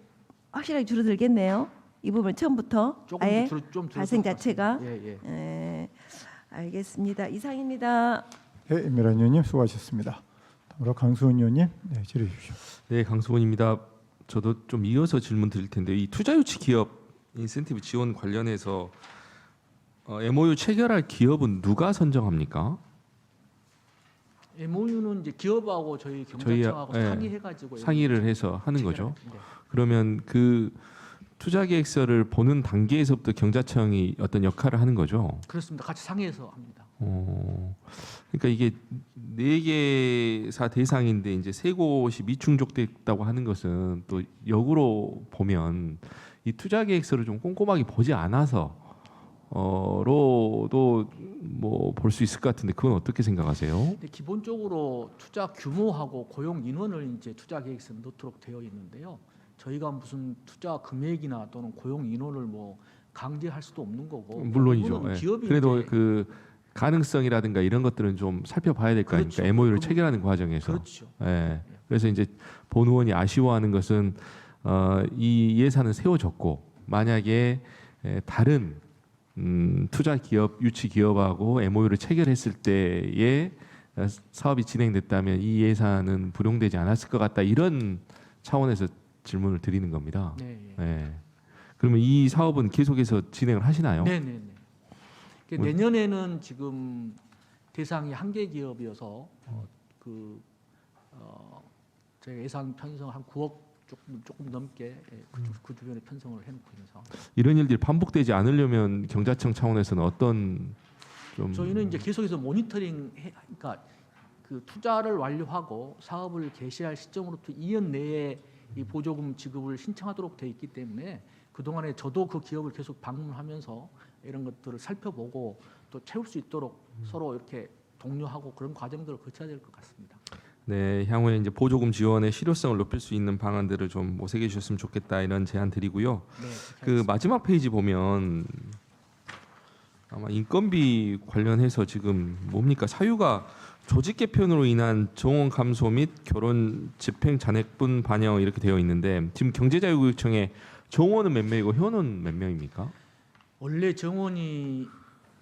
확실하게 줄어들겠네요. 이 부분 처음부터 조금 아예 좀 발생 줄어들 것 자체가. 같습니다. 예. 예, 알겠습니다. 이상입니다. 네, 임미란 의원님 수고하셨습니다. 다음으로 강수원 의원님 질의해 주십시오. 네, 강수원입니다. 저도 좀 이어서 질문 드릴 텐데 이 투자유치 기업 인센티브 지원 관련해서 MOU 체결할 기업은 누가 선정합니까? MOU는 이제 기업하고 저희 경찰청하고 예, 상의해가지고 상의를 해서 하는 거죠. 네. 그러면 그 투자 계획서를 보는 단계에서부터 경자청이 어떤 역할을 하는 거죠. 그렇습니다. 같이 상의해서 합니다. 그러니까 이게 4개사 대상인데 이제 3곳이 미충족됐다고 하는 것은 또 역으로 보면 이 투자 계획서를 좀 꼼꼼하게 보지 않아서 로도 뭐 볼 수 있을 것 같은데 그건 어떻게 생각하세요? 근데 기본적으로 투자 규모하고 고용 인원을 이제 투자 계획서에 넣도록 되어 있는데요. 저희가 무슨 투자 금액이나 또는 고용 인원을 뭐 강제할 수도 없는 거고. 물론이죠. 그거는 예. 기업이 그래도 이제 그 가능성이라든가 이런 것들은 좀 살펴봐야 될 거 아닙니까? 그렇죠. MOU를 그 체결하는 과정에서. 그렇죠. 예. 그래서 이제 본 의원이 아쉬워하는 것은 이 예산은 세워졌고 만약에 다른 투자 기업, 유치 기업하고 MOU를 체결했을 때에 사업이 진행됐다면 이 예산은 불용되지 않았을 것 같다 이런 차원에서 질문을 드리는 겁니다. 네. 예. 그러면 이 사업은 계속해서 진행을 하시나요? 네네네. 내년에는 지금 대상이 한 개 기업이어서 저희 예산 편성 한 9억 조금 넘게 그 주변에 편성을 해놓고 있는 상황. 이런 일들이 반복되지 않으려면 경자청 차원에서는 어떤 좀 저희는 이제 계속해서 모니터링 그러니까 그 투자를 완료하고 사업을 개시할 시점으로부터 2년 내에 이 보조금 지급을 신청하도록 돼 있기 때문에 그 동안에 저도 그 기업을 계속 방문하면서 이런 것들을 살펴보고 또 채울 수 있도록 서로 이렇게 독려하고 그런 과정들을 거쳐야 될 것 같습니다. 네, 향후에 이제 보조금 지원의 실효성을 높일 수 있는 방안들을 좀 모색해 주셨으면 좋겠다 이런 제안 드리고요. 네, 그 마지막 페이지 보면 아마 인건비 관련해서 지금 뭡니까 사유가 조직 개편으로 인한 정원 감소 및 결혼 집행 잔액분 반영 이렇게 되어 있는데 지금 경제자유구역청에 정원은 몇 명이고 회원은 몇 명입니까? 원래 정원이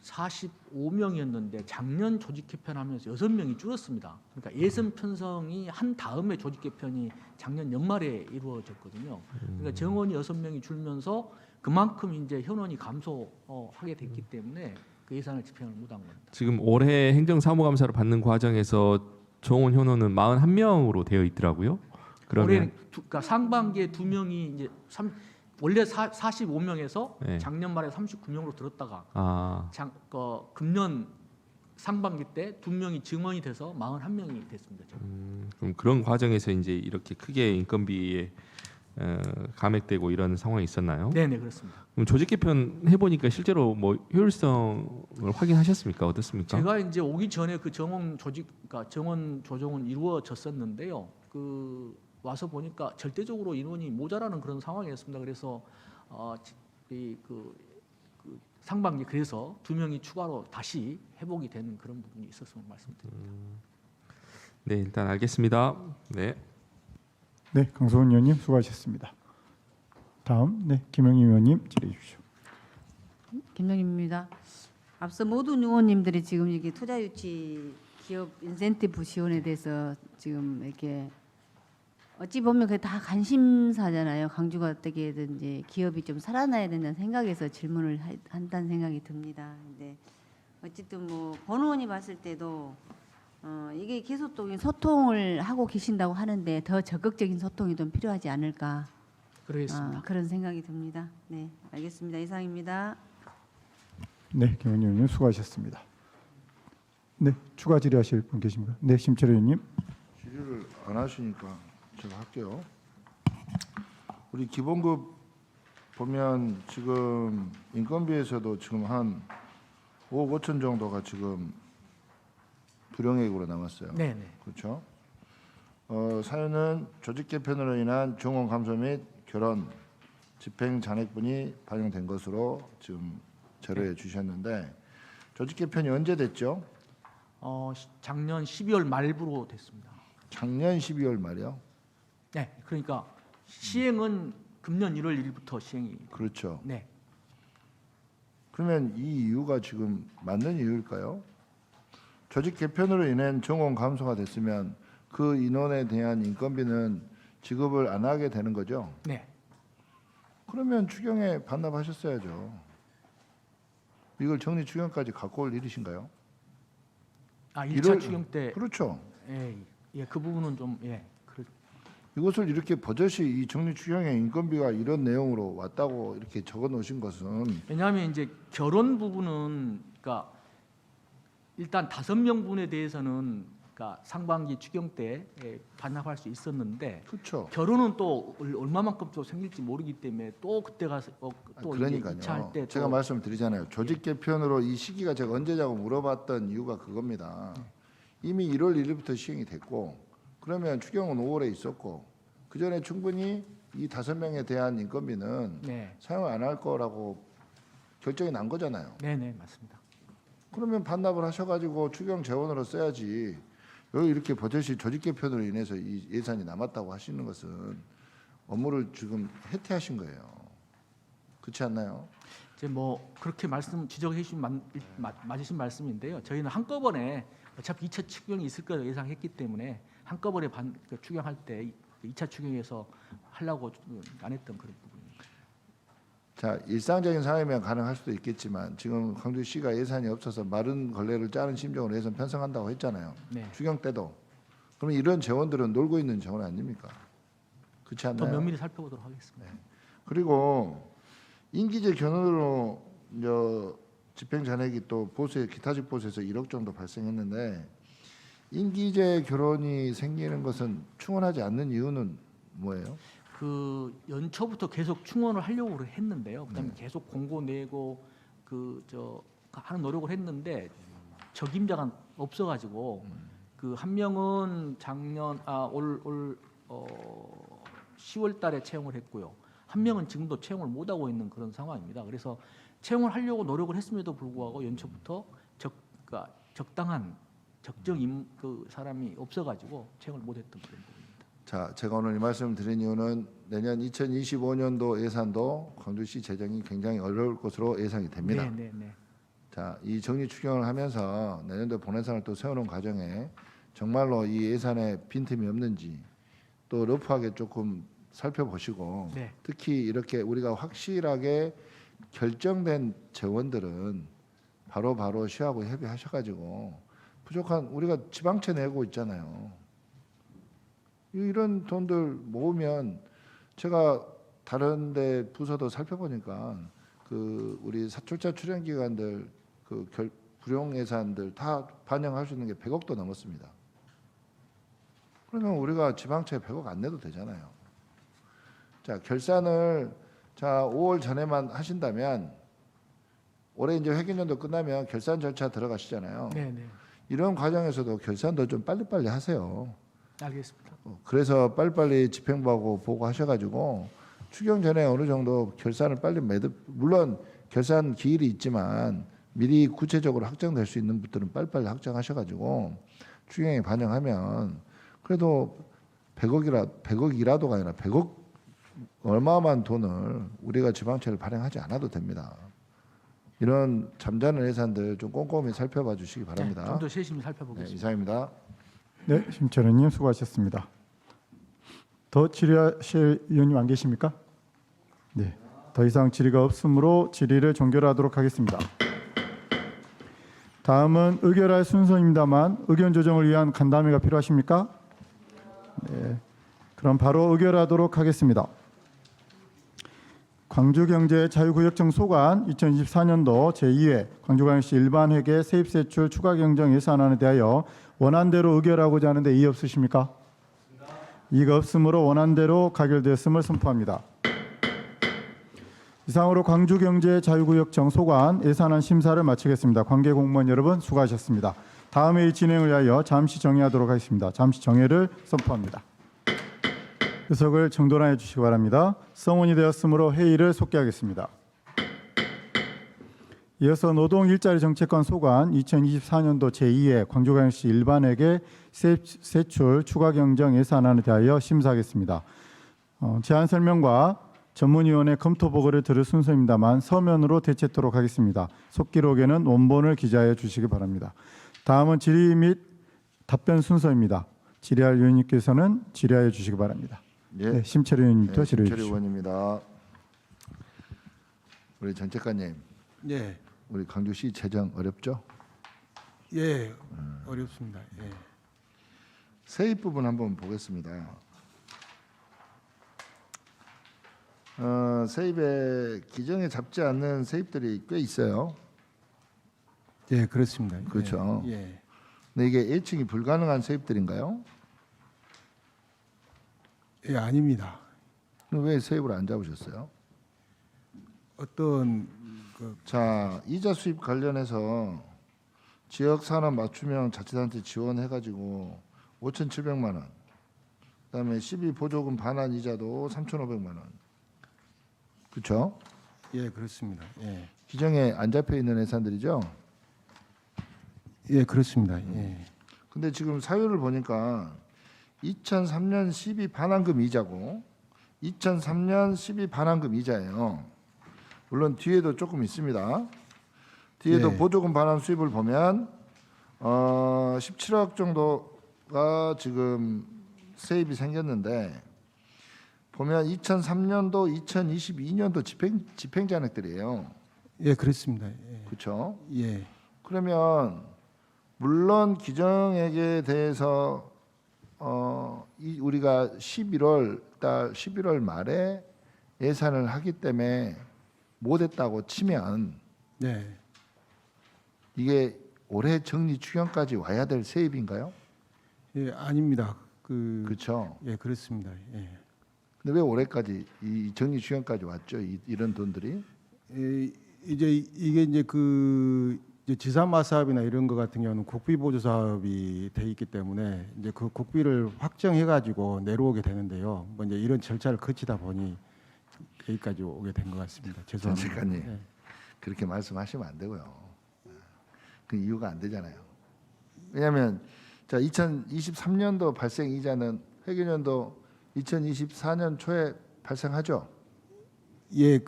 45명이었는데 작년 조직 개편하면서 6명이 줄었습니다. 그러니까 예선 편성이 한 다음에 조직 개편이 작년 연말에 이루어졌거든요. 그러니까 정원이 6명이 줄면서 그만큼 이제 현원이 감소하게 됐기 때문에 그 예산을 집행을 못한 겁니다. 지금 올해 행정사무감사를 받는 과정에서 정원 현원은 41명으로 되어 있더라고요. 그러면 그러니까 상반기에 2명이 이제 원래 45명에서 네. 작년 말에 39명으로 들었다가 금년 상반기 때 2명이 증원이 돼서 41명이 됐습니다. 그럼 그런 과정에서 이제 이렇게 크게 인건비에 감액되고 이런 상황이 있었나요? 네, 그렇습니다. 그럼 조직 개편 해보니까 실제로 뭐 효율성을 확인하셨습니까? 어떻습니까? 제가 이제 오기 전에 그 정원 조정은 이루어졌었는데요. 와서 보니까 절대적으로 인원이 모자라는 그런 상황이었습니다. 그래서 상반기 그래서 2명이 추가로 다시 회복이 되는 그런 부분이 있었음을 말씀드립니다. 네, 일단 알겠습니다. 네. 네, 강소원 의원님 수고하셨습니다. 다음 네 김영희 의원님 질의해 주십시오. 김영입니다. 앞서 모든 의원님들이 지금 이게 투자 유치 기업 인센티브 지원에 대해서 지금 이렇게 어찌 보면 그게 다 관심사잖아요. 광주가 어떻게든 이제 기업이 좀 살아나야 된다는 생각에서 질문을 한다는 생각이 듭니다. 근데 어쨌든 뭐 권 의원이 봤을 때도 이게 계속적인 소통을 하고 계신다고 하는데 더 적극적인 소통이 좀 필요하지 않을까 그러겠습니다. 그런 생각이 듭니다. 네, 알겠습니다. 이상입니다. 네 김영희 의원님 수고하셨습니다. 네 추가 질의하실 분 계십니까? 네 심철 의원님. 질의를 안 하시니까 제가 할게요. 우리 기본급 보면 지금 인건비에서도 지금 한 5억 5천 정도가 지금 불용액으로 남았어요. 네, 네. 그렇죠? 사유는 조직 개편으로 인한 정원 감소 및 결혼 집행 잔액분이 반영된 것으로 지금 자료해 주셨는데 조직 개편이 언제 됐죠? 작년 12월 말부로 됐습니다. 작년 12월 말이요. 네, 그러니까 시행은 금년 1월 1일부터 시행이. 그렇죠. 네, 그러면 이 이유가 지금 맞는 이유일까요? 조직 개편으로 인한 정원 감소가 됐으면 그 인원에 대한 인건비는 지급을 안 하게 되는 거죠. 네. 그러면 추경에 반납하셨어야죠. 이걸 정리 추경까지 갖고 올 일이신가요? 1차 추경 때. 그렇죠. 예, 그 부분은 좀 이것을 이렇게 버젓이 이 정리 추경에 인건비가 이런 내용으로 왔다고 이렇게 적어 놓으신 것은 왜냐하면 이제 결혼 부분은 그러니까 일단 5명분에 대해서는 그러니까 상반기 추경 때 반납할 수 있었는데 그렇죠. 결혼은 또 얼마만큼 또 생길지 모르기 때문에 또 그때 가서 또 그러니까요. 2차 할 때 제가 말씀드리잖아요. 조직 개편으로 이 시기가 제가 언제냐고 물어봤던 이유가 그겁니다. 이미 1월 1일부터 시행이 됐고 그러면 추경은 5월에 있었고 그 전에 충분히 이 5명에 대한 인건비는 네, 사용 안 할 거라고 결정이 난 거잖아요. 네, 네, 맞습니다. 그러면 반납을 하셔가지고 추경 재원으로 써야지. 여기 이렇게 버젓이 조직 개편으로 인해서 이 예산이 남았다고 하시는 것은 업무를 지금 해태하신 거예요. 그렇지 않나요? 이제 뭐 그렇게 지적해 주신 맞으신 말씀인데요. 저희는 한꺼번에 어차피 2차 추경이 있을 거라고 예상했기 때문에 한꺼번에 추경할 때 2차 추경에서 하려고 안 했던 그런 부분입니다. 자, 일상적인 상황이면 가능할 수도 있겠지만 지금 광주시가 예산이 없어서 마른 걸레를 짜는 심정으로 예산 편성한다고 했잖아요. 네. 추경 때도. 그러면 이런 재원들은 놀고 있는 재원 아닙니까? 그렇지 더 않나요? 면밀히 살펴보도록 하겠습니다. 그리고 임기제 견원으로 이제 집행 잔액이 또 보수에 기타직 보수에서 1억 정도 발생했는데 임기제 결혼이 생기는 것은 충원하지 않는 이유는 뭐예요? 그 연초부터 계속 충원을 하려고 했는데요. 그다음에 계속 공고 내고 하는 노력을 했는데 적임자가 없어가지고 그 한 명은 올 10월달에 채용을 했고요. 한 명은 지금도 채용을 못 하고 있는 그런 상황입니다. 그래서 채용을 하려고 노력을 했음에도 불구하고 연초부터 적당한 그 사람이 없어가지고 채용을 못했던 그런 부분입니다. 자, 제가 오늘 이 말씀을 드린 이유는 내년 2025년도 예산도 광주시 재정이 굉장히 어려울 것으로 예상이 됩니다. 네, 네, 네. 자, 이 정리 추경을 하면서 내년도 본예산을 또 세우는 과정에 정말로 이 예산에 빈틈이 없는지 또 러프하게 조금 살펴보시고 네. 특히 이렇게 우리가 확실하게 결정된 재원들은 바로 시하고 협의하셔가지고 부족한 우리가 지방채 내고 있잖아요. 이런 돈들 모으면 제가 다른데 부서도 살펴보니까 그 우리 사출자 출연 기관들 그 불용 예산들 다 반영할 수 있는 게 100억도 넘었습니다. 그러면 우리가 지방채 100억 안 내도 되잖아요. 자, 결산을 5월 전에만 하신다면 올해 이제 회계년도 끝나면 결산 절차 들어가시잖아요. 네, 네. 이런 과정에서도 결산도 좀 빨리빨리 하세요. 알겠습니다. 그래서 빨리빨리 집행부하고 보고하셔가지고 추경 전에 어느 정도 결산을 빨리 물론 결산 기일이 있지만 미리 구체적으로 확정될 수 있는 분들은 빨리빨리 확정하셔가지고 추경에 반영하면 그래도 100억이라도가 아니라 100억 어마어마한 돈을 우리가 지방채를 발행하지 않아도 됩니다. 이런 잠자는 예산들 좀 꼼꼼히 살펴봐 주시기 바랍니다. 좀 더 세심히 네, 살펴보겠습니다. 이상입니다. 네, 심철현님 수고하셨습니다. 더 질의하실 의원님 안 계십니까? 네, 더 이상 질의가 없으므로 질의를 종결하도록 하겠습니다. 다음은 의결할 순서입니다만 의견 조정을 위한 간담회가 필요하십니까? 네, 그럼 바로 의결하도록 하겠습니다. 광주경제자유구역청 소관 2024년도 제2회 광주광역시 일반회계 세입세출 추가경정 예산안에 대하여 원안대로 의결하고자 하는데 이의 없으십니까? 이의가 없으므로 원안대로 가결되었음을 선포합니다. 이상으로 광주경제자유구역청 소관 예산안 심사를 마치겠습니다. 관계 공무원 여러분 수고하셨습니다. 다음 회의 진행을 위하여 잠시 정회하도록 하겠습니다. 잠시 정회를 선포합니다. 의석을 정돈하여 주시기 바랍니다. 성원이 되었으므로 회의를 속기하겠습니다. 이어서 노동 일자리 정책관 소관 2024년도 제2회 광주광역시 일반회계 세출 추가 경정 예산안에 대하여 심사하겠습니다. 제안 설명과 전문위원회 검토 보고를 들을 순서입니다만 서면으로 대체토록 하겠습니다. 속기록에는 원본을 기재하여 주시기 바랍니다. 다음은 질의 및 답변 순서입니다. 질의할 위원님께서는 질의하여 주시기 바랍니다. 예. 네, 심철 의원님부터 질의해 심철희 주시죠. 의원입니다. 우리 전 작가님, 예, 우리 광주시 재정 어렵죠? 예, 어렵습니다. 예. 세입 부분 한번 보겠습니다. 세입에 기정에 잡지 않는 세입들이 꽤 있어요. 예, 그렇습니다. 그렇죠. 예, 근데 이게 예측이 불가능한 세입들인가요? 예, 아닙니다. 그럼 왜 세입을 안 잡으셨어요? 어떤 그 자, 이자 수입 관련해서 지역 산업 맞춤형 자치단체 지원해가지고 5,700만 원. 그다음에 12 보조금 반환 이자도 3,500만 원. 그렇죠? 예, 그렇습니다. 예, 기정에 안 잡혀 있는 예산들이죠. 예, 그렇습니다. 예, 근데 지금 사유를 보니까 2003년 12 반환금 이자고 2003년 12 반환금 이자예요. 물론 뒤에도 조금 있습니다. 뒤에도 예. 보조금 반환 수입을 보면 17억 정도가 지금 세입이 생겼는데 보면 2003년도, 2022년도 집행 잔액들이에요. 예, 그렇습니다. 예, 그렇죠? 예, 그러면 물론 기정액에 대해서 우리가 11월 말에 예산을 하기 때문에 못했다고 치면 네, 이게 올해 정리 추경까지 와야 될 세입인가요? 예, 아닙니다. 그렇죠. 예, 그렇습니다. 예, 근데 왜 올해까지 이 정리 추경까지 왔죠? 이런 돈들이? 예, 이제 이게 이제 이제 지산마 사업이나 이런 거 같은 경우는 국비 보조 사업이 돼 있기 때문에 이제 그 국비를 확정해 가지고 내려오게 되는데요. 뭐 이제 이런 절차를 거치다 보니 여기까지 오게 된 것 같습니다. 죄송합니다. 전 작가님. 예. 그렇게 말씀하시면 안 되고요. 그 이유가 안 되잖아요. 왜냐하면 자 2023년도 발생 이자는 회계년도 2024년 초에 발생하죠. 예,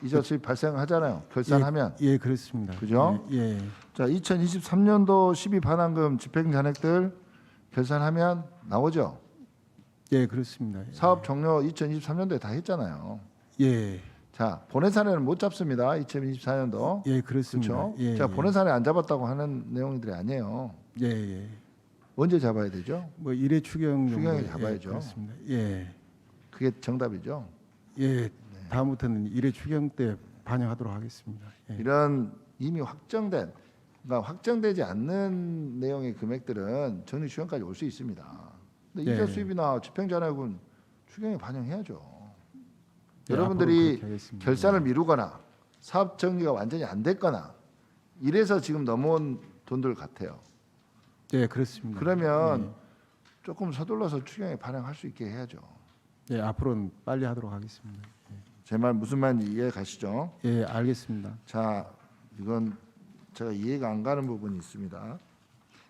이자 수입 발생하잖아요. 결산하면. 예, 그렇습니다. 그죠? 예, 예. 자 2023년도 12 반환금 집행 잔액들 결산하면 나오죠. 예, 그렇습니다. 예. 사업 종료 2023년도에 다 했잖아요. 예, 자 본해산에는 못 잡습니다. 2024년도. 예, 그렇습니다. 그렇죠. 예, 자 예. 본해산에 안 잡았다고 하는 내용들이 아니에요. 예, 예. 언제 잡아야 되죠? 뭐 일회 추경 추경에 정도에, 잡아야죠. 예, 그렇습니다. 예, 그게 정답이죠. 예. 다음부터는 일회 추경 때 반영하도록 하겠습니다. 예. 이런 이미 확정된, 그러니까 확정되지 않는 내용의 금액들은 정리 추경까지 올 수 있습니다. 근데 이자 예. 수입이나 집행잔액은 추경에 반영해야죠. 예, 여러분들이 앞으로 그렇게 하겠습니다. 결산을 미루거나 사업 정리가 완전히 안 됐거나 이래서 지금 넘어온 돈들 같아요. 예, 그렇습니다. 그러면 조금 서둘러서 추경에 반영할 수 있게 해야죠. 예, 앞으로는 빨리 하도록 하겠습니다. 제 말 무슨 말인지 이해 가시죠? 예, 알겠습니다. 자, 이건 제가 이해가 안 가는 부분이 있습니다.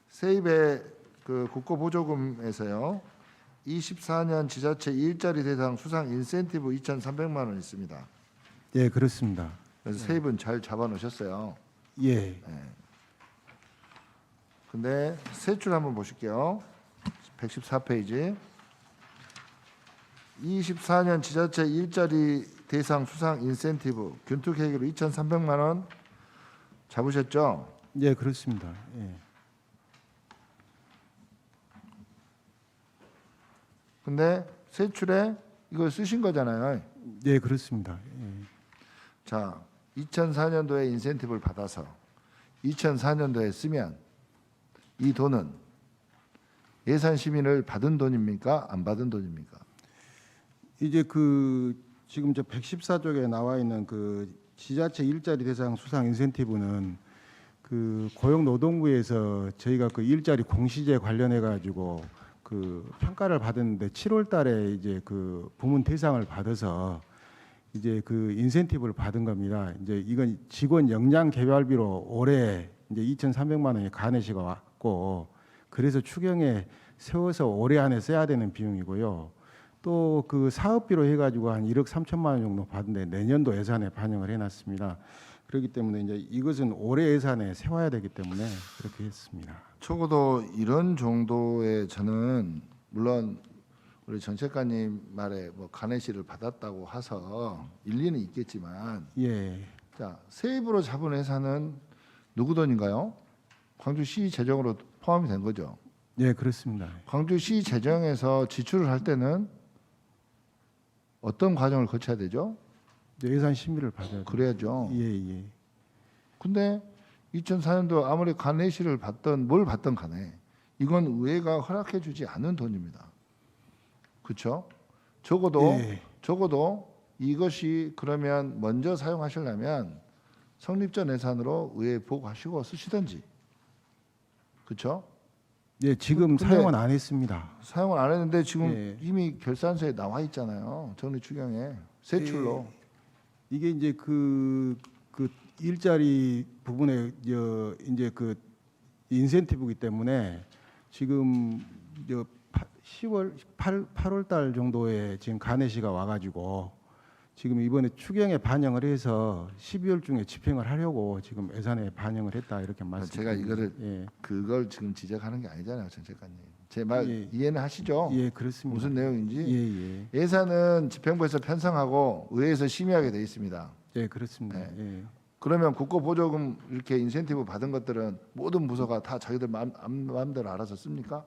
세입의 그 국고 보조금에서요, 24년 지자체 일자리 대상 수상 인센티브 2,300만 원 있습니다. 예, 그렇습니다. 그래서 세입은 잘 잡아 놓으셨어요. 예. 근데 세출 한번 보실게요. 114페이지. 24년 지자체 일자리 대상 수상 인센티브 균투 계획으로 2,300만 원 잡으셨죠? 예, 그렇습니다. 예. 근데 세출에 이걸 쓰신 거잖아요. 예, 그렇습니다. 예. 자, 2004년도에 인센티브를 받아서 2004년도에 쓰면 이 돈은 예산 심의를 받은 돈입니까? 안 받은 돈입니까? 이제 그 지금 저 114쪽에 나와 있는 그 지자체 일자리 대상 수상 인센티브는 그 고용노동부에서 저희가 그 일자리 공시제 관련해 가지고 그 평가를 받았는데 7월 달에 이제 그 부문 대상을 받아서 이제 그 인센티브를 받은 겁니다. 이제 이건 직원 역량 개발비로 올해 이제 2,300만 원이 간해시가 왔고 그래서 추경에 세워서 올해 안에 써야 되는 비용이고요. 또 그 사업비로 해가지고 한 1억 3천만 원 정도 받는데 내년도 예산에 반영을 해놨습니다. 그렇기 때문에 이제 이것은 올해 예산에 세워야 되기 때문에 그렇게 했습니다. 적어도 이런 정도의 저는 물론 우리 정 작가님 말에 뭐 간해시를 받았다고 해서 일리는 있겠지만 예, 자 세입으로 잡은 예산은 누구 돈인가요? 광주시 재정으로 포함이 된 거죠. 예, 그렇습니다. 광주시 재정에서 지출을 할 때는 어떤 과정을 거쳐야 되죠? 예산 심의를 받아야 돼요. 그래야죠. 예, 예. 근데 2004년도 아무리 간해시를 받던 뭘 받던 간에 이건 의회가 허락해 주지 않은 돈입니다. 그렇죠? 적어도 이것이 그러면 먼저 사용하시려면 성립전 예산으로 의회에 보고하시고 쓰시든지. 그렇죠? 예, 지금 근데 사용은 안 했습니다. 사용을 안 했는데 지금 예. 이미 결산서에 나와 있잖아요. 정리 추경에 세출로. 이게 이제 그 일자리 부분에 이제 그 인센티브이기 때문에 지금 8월 달 정도에 지금 간해시가 와가지고 지금 이번에 추경에 반영을 해서 12월 중에 집행을 하려고 지금 예산에 반영을 했다 이렇게 말씀. 제가 이거를 예. 그걸 지금 지적하는 게 아니잖아요, 정 작가님. 제 말 예. 이해는 하시죠? 예, 그렇습니다. 무슨 내용인지. 예, 예. 예산은 집행부에서 편성하고 의회에서 심의하게 돼 있습니다. 예, 그렇습니다. 네. 예. 그러면 국고보조금 이렇게 인센티브 받은 것들은 모든 부서가 다 자기들 마음대로 알아서 씁니까?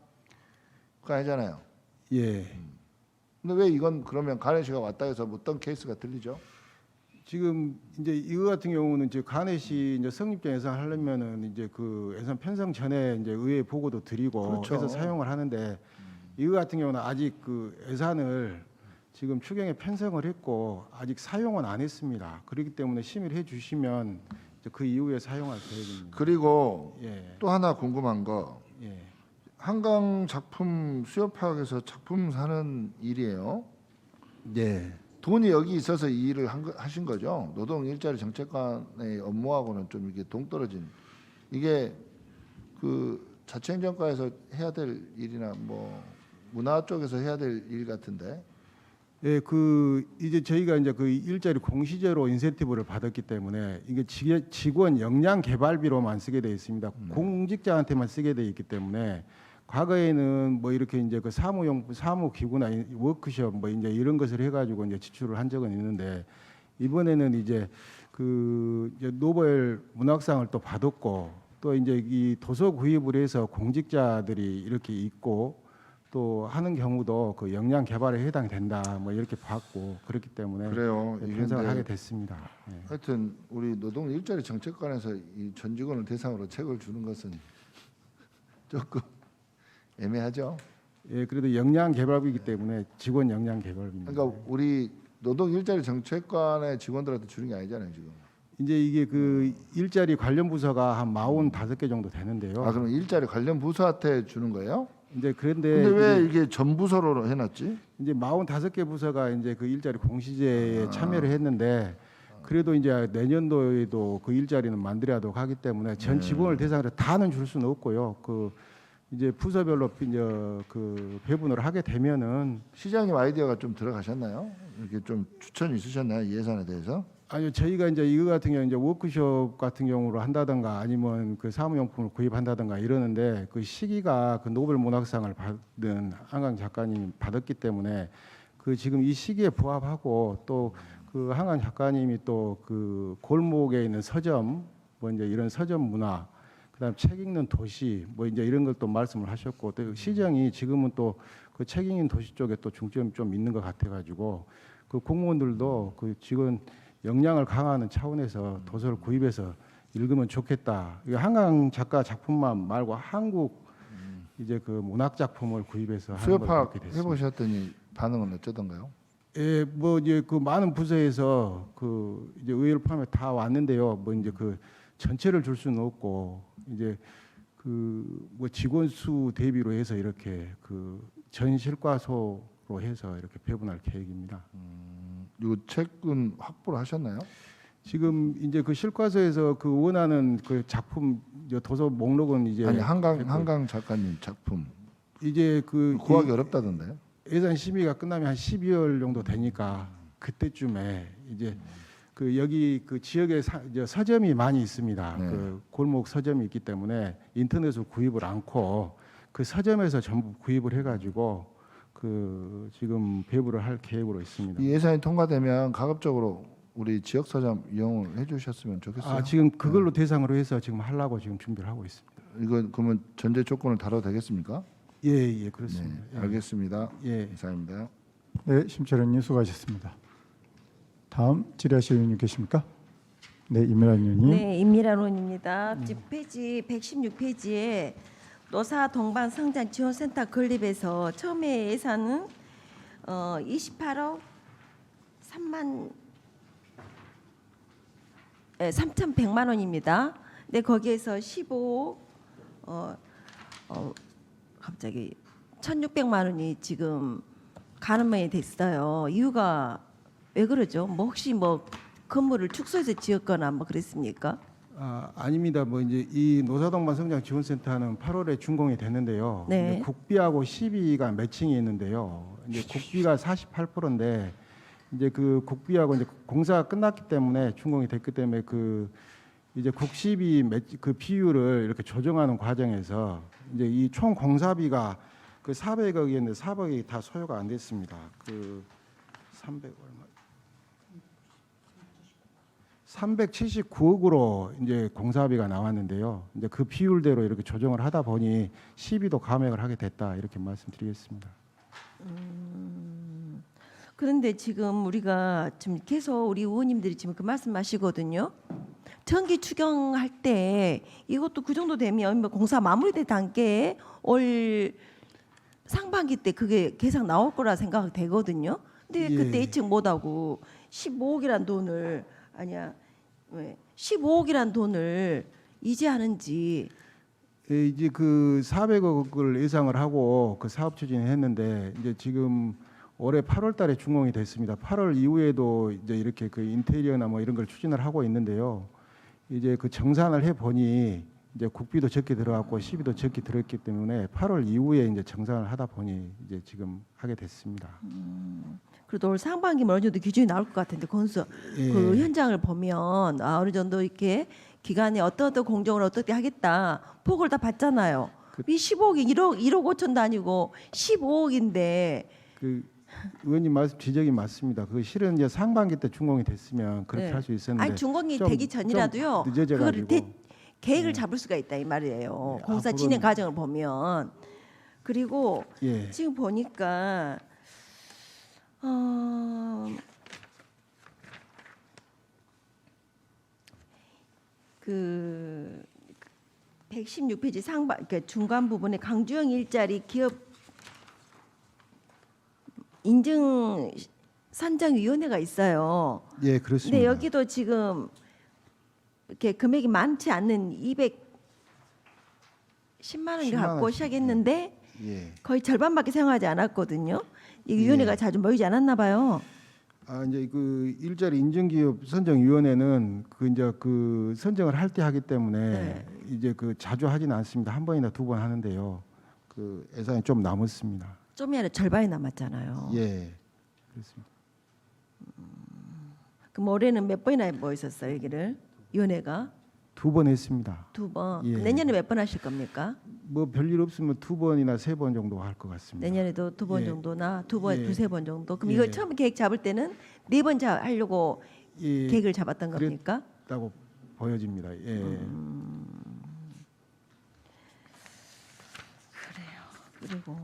그거 아니잖아요. 예. 근데 왜 이건 그러면 간해시가 왔다 해서 어떤 케이스가 들리죠? 지금 이제 이거 같은 경우는 이제 간해시 이제 성립전 예산 하려면은 이제 그 예산 편성 전에 이제 의회 보고도 드리고 그렇죠. 해서 사용을 하는데 이거 같은 경우는 아직 그 예산을 지금 추경에 편성을 했고 아직 사용은 안 했습니다. 그렇기 때문에 심의를 해주시면 이제 그 이후에 사용할 계획입니다. 그리고 예, 또 하나 궁금한 거 예, 한강 작품 수요 파악에서 작품 사는 일이에요. 예, 돈이 여기 있어서 이 일을 하신 거죠. 노동 일자리 정책관의 업무하고는 좀 이게 동떨어진 이게 그 자치행정과에서 해야 될 일이나 뭐 문화 쪽에서 해야 될 일 같은데. 예, 그 이제 저희가 이제 그 일자리 공시제로 인센티브를 받았기 때문에 이게 직원 역량 개발비로만 쓰게 돼 있습니다. 공직자한테만 쓰게 돼 있기 때문에 과거에는 뭐 이렇게 이제 그 사무용품, 사무기구나 워크숍 뭐 이제 이런 것을 해가지고 이제 지출을 한 적은 있는데 이번에는 이제 그 이제 노벨 문학상을 또 받았고 또 이제 이 도서 구입을 해서 공직자들이 이렇게 있고 또 하는 경우도 그 역량 개발에 해당이 된다 뭐 이렇게 봤고 그렇기 때문에 그래요. 편성을 하게 됐습니다. 예. 하여튼 우리 노동 일자리 정책관에서 이 전 직원을 대상으로 책을 주는 것은 조금 애매하죠. 예, 그래도 역량 개발이기 때문에 직원 역량 개발입니다. 그러니까 우리 노동 일자리 정책관의 직원들한테 주는 게 아니잖아요 지금. 이제 이게 그 일자리 관련 부서가 한 45개 정도 되는데요. 아 그럼 일자리 관련 부서한테 주는 거예요? 이제 그런데 근데 왜 이게 전 부서로 해놨지? 이제 45개 부서가 이제 그 일자리 공시제에 참여를 했는데 그래도 이제 내년도에도 그 일자리는 만들어야 하기 때문에 전 직원을 대상으로 다는 줄 수는 없고요. 그 이제 부서별로 이제 그 배분을 하게 되면은 시장님 아이디어가 좀 들어가셨나요? 이렇게 좀 추천이 있으셨나요? 이 예산에 대해서? 아니요, 저희가 이제 이거 같은 경우 이제 워크숍 같은 경우로 한다든가 아니면 그 사무용품을 구입한다든가 이러는데 그 시기가 그 노벨 문학상을 받은 한강 작가님이 받았기 때문에 그 지금 이 시기에 부합하고 또 그 한강 작가님이 또 그 골목에 있는 서점 뭐 이제 이런 서점 문화 그다음 책 읽는 도시 뭐 이제 이런 걸 또 말씀을 하셨고 또 시장이 지금은 또 그 책 읽는 도시 쪽에 또 중점이 좀 있는 것 같아가지고 그 공무원들도 그 지금 역량을 강화하는 차원에서 도서를 구입해서 읽으면 좋겠다. 이거 한강 작가 작품만 말고 한국 이제 그 문학 작품을 구입해서 하는 걸 수요파악 그렇게 됐습니다. 해보셨더니 반응은 어쩌던가요? 예, 뭐 이제 그 많은 부서에서 그 이제 의회를 포함해 다 왔는데요. 뭐 이제 그 전체를 줄 수는 없고 이제 그 뭐 직원 수 대비로 해서 이렇게 그 전 실과소로 해서 이렇게 배분할 계획입니다. 이 책은 확보를 하셨나요? 지금 이제 그 실과소에서 그 원하는 그 작품 이제 도서 목록은 이제 아니 한강 작가님 작품 이제 그 구하기 어렵다던데. 예산 심의가 끝나면 한 12월 정도 되니까 그때쯤에 이제 그 여기 그 지역에 이제 서점이 많이 있습니다. 네. 그 골목 서점이 있기 때문에 인터넷으로 구입을 않고 그 서점에서 전부 구입을 해가지고 그 지금 배부를 할 계획으로 있습니다. 이 예산이 통과되면 가급적으로 우리 지역 서점 이용을 해주셨으면 좋겠어요. 아 지금 그걸로 대상으로 해서 지금 하려고 지금 준비를 하고 있습니다. 이거 그러면 전제 조건을 다뤄도 되겠습니까? 예, 그렇습니다. 네, 알겠습니다. 예. 이상입니다. 네, 심철현님 수고하셨습니다. 다음 질의하실 의원님 계십니까? 네, 임미란 의원님. 네, 임미란 의원입니다. 지금 페이지 116페이지에 노사 동반 성장 지원센터 건립에서 처음에 예산은 28억 3,100만 원입니다. 근데 거기에서 15억 갑자기 1,600만 원이 지금 가는 모양이 됐어요. 이유가 왜 그러죠? 뭐 혹시 뭐 건물을 축소해서 지었거나 뭐 그랬습니까? 아닙니다. 뭐 이제 이 노사동반 성장 지원센터는 8월에 준공이 됐는데요. 네. 이제 국비하고 시비가 매칭이 있는데요. 이제 국비가 48%인데 이제 그 국비하고 이제 공사가 끝났기 때문에 준공이 됐기 때문에 그 이제 국시비 그 비율을 이렇게 조정하는 과정에서 이제 이 총 공사비가 그 400억이었는데 400억이 다 소요가 안 됐습니다. 그 300 얼마 379억으로 이제 공사비가 나왔는데요. 이제 그 비율대로 이렇게 조정을 하다 보니 시비도 감액을 하게 됐다 이렇게 말씀드리겠습니다. 그런데 지금 우리가 지금 계속 우리 의원님들이 지금 그 말씀하시거든요. 전기 추경할 때 이것도 그 정도 되면 뭐 공사 마무리된 단계에 올 상반기 때 그게 계산 나올 거라 생각되거든요. 근데 예. 그때 예측 못하고 15억이란 돈을 아니야 왜 15억이란 돈을 이제 하는지. 예, 이제 그 400억을 예상을 하고 그 사업 추진을 했는데 이제 지금 올해 8월달에 준공이 됐습니다. 8월 이후에도 이제 이렇게 그 인테리어나 뭐 이런 걸 추진을 하고 있는데요. 이제 그 정산을 해 보니 이제 국비도 적게 들어갔고 시비도 적게 들었기 때문에 8월 이후에 이제 정산을 하다 보니 이제 지금 하게 됐습니다. 그래도 올 상반기면 어느 정도 기준이 나올 것 같은데 건수 예. 그 현장을 보면 어느 정도 이렇게 기간에 어떤 공정을 어떻게 하겠다 폭을 다 봤잖아요. 이 15억이 1억 5천 단위고 15억인데 그 의원님 말씀 지적이 맞습니다. 그 실은 이제 상반기 때 준공이 됐으면 그렇게 네. 할 수 있었는데 아니 준공이 좀- 되기 전이라도요. 좀 늦어져가지고. 그거를 계획을 잡을 수가 있다 이 말이에요. 네, 공사 앞으로는- 진행 과정을 보면 그리고 예. 지금 보니까 그 116페이지 상반 그러니까 중간 부분에 강주형 일자리 기업 인증 선정위원회가 있어요. 예, 그렇습니다. 근데 여기도 지금 이렇게 금액이 많지 않는 210만 원을 10만 갖고 원씩. 시작했는데 예. 거의 절반밖에 사용하지 않았거든요. 이 위원회가 예. 자주 모이지 않았나 봐요. 이제 그 일자리 인증기업 선정위원회는 그 이제 그 선정을 할 때 하기 때문에 네. 이제 그 자주 하지는 않습니다. 한 번이나 두 번 하는데요. 그 예산이 좀 남았습니다. 좀이 아니라 절반이 남았잖아요. 예, 그렇습니다. 그럼 올해는 몇 번이나 뭐 있었어요, 여기를 위원회가 2번 했습니다. 2번. 예. 내년에 몇 번 하실 겁니까? 뭐 별일 없으면 2번이나 3번 정도 할 것 같습니다. 내년에도 2번 예. 정도나 2번, 예. 두세 번 정도. 그럼 예. 이걸 처음 계획 잡을 때는 4번 하려고 예, 계획을 잡았던 그랬- 겁니까? 다고 보여집니다. 예. 그리고